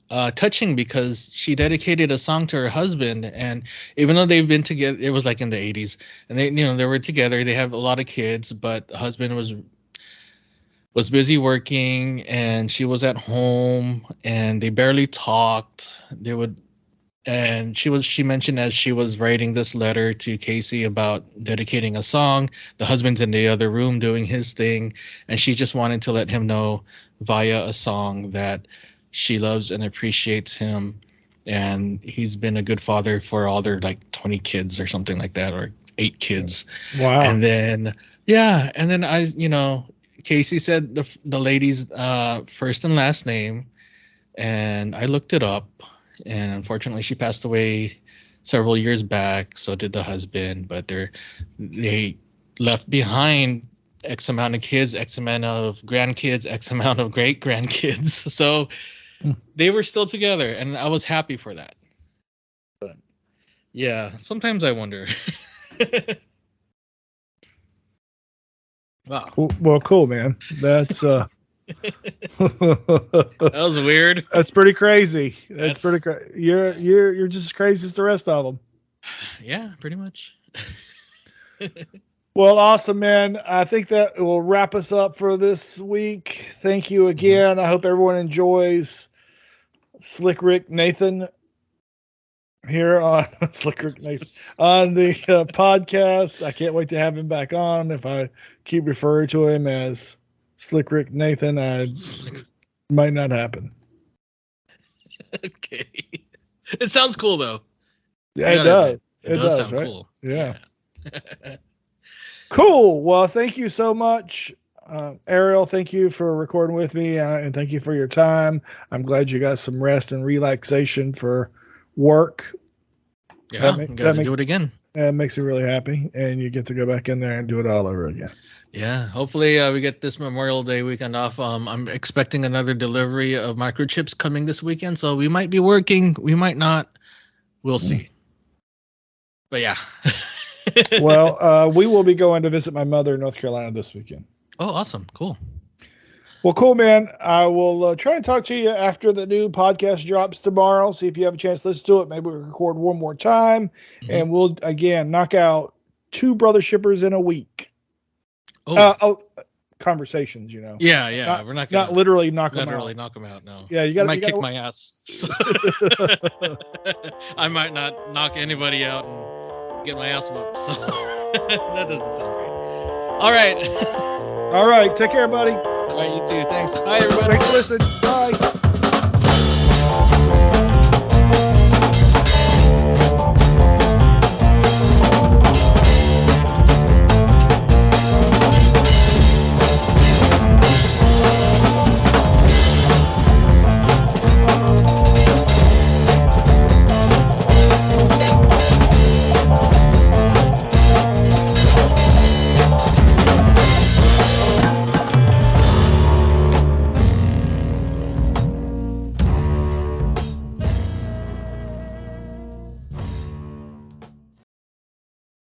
touching because she dedicated a song to her husband, and even though they've been together, it was like in the 80s, and they were together. They have a lot of kids, but the husband was busy working and she was at home and they barely talked. She mentioned as she was writing this letter to Casey about dedicating a song, the husband's in the other room doing his thing, and she just wanted to let him know via a song that she loves and appreciates him, and he's been a good father for all their like 20 kids or something like that, or 8 kids. Wow. And then Casey said the lady's first and last name, and I looked it up, and unfortunately she passed away several years back. So did the husband, but they left behind X amount of kids, X amount of grandkids, X amount of great grandkids. So they were still together, and I was happy for that. But yeah, sometimes I wonder. Wow. Well, cool, man. That's that was weird. That's pretty crazy. That's pretty crazy. You're just as crazy as the rest of them. Yeah, pretty much. Well, awesome, man. I think that will wrap us up for this week. Thank you again. I hope everyone enjoys Slick Rick Nathan here on Slick Rick Nathan on the podcast. I can't wait to have him back on. If I keep referring to him as Slick Rick Nathan, might not happen. Okay. It sounds cool though. Yeah, it does. It does sound right? cool. Yeah. Cool. Well, thank you so much, Ariel. Thank you for recording with me, and thank you for your time. I'm glad you got some rest and relaxation for work. Yeah, got to do it again. That makes me really happy, and you get to go back in there and do it all over again. Yeah, hopefully we get this Memorial Day weekend off. I'm expecting another delivery of microchips coming this weekend, so we might be working, we might not. We'll see. But yeah. Well, we will be going to visit my mother in North Carolina this weekend. Oh, awesome. Cool. Well, cool, man. I will try and talk to you after the new podcast drops tomorrow. See if you have a chance to listen to it. Maybe we'll record one more time, and we'll, again, knock out 2 Brothershippers in a week. Conversations, you know. Yeah. We're not gonna literally knock them out. Literally knock them out, no. Yeah, you got to kick my ass. So I might not knock anybody out and get my ass whooped. So that doesn't sound great. All right. All right. Take care, buddy. All right, you too. Thanks. Bye, everybody. Thanks for listening. Bye.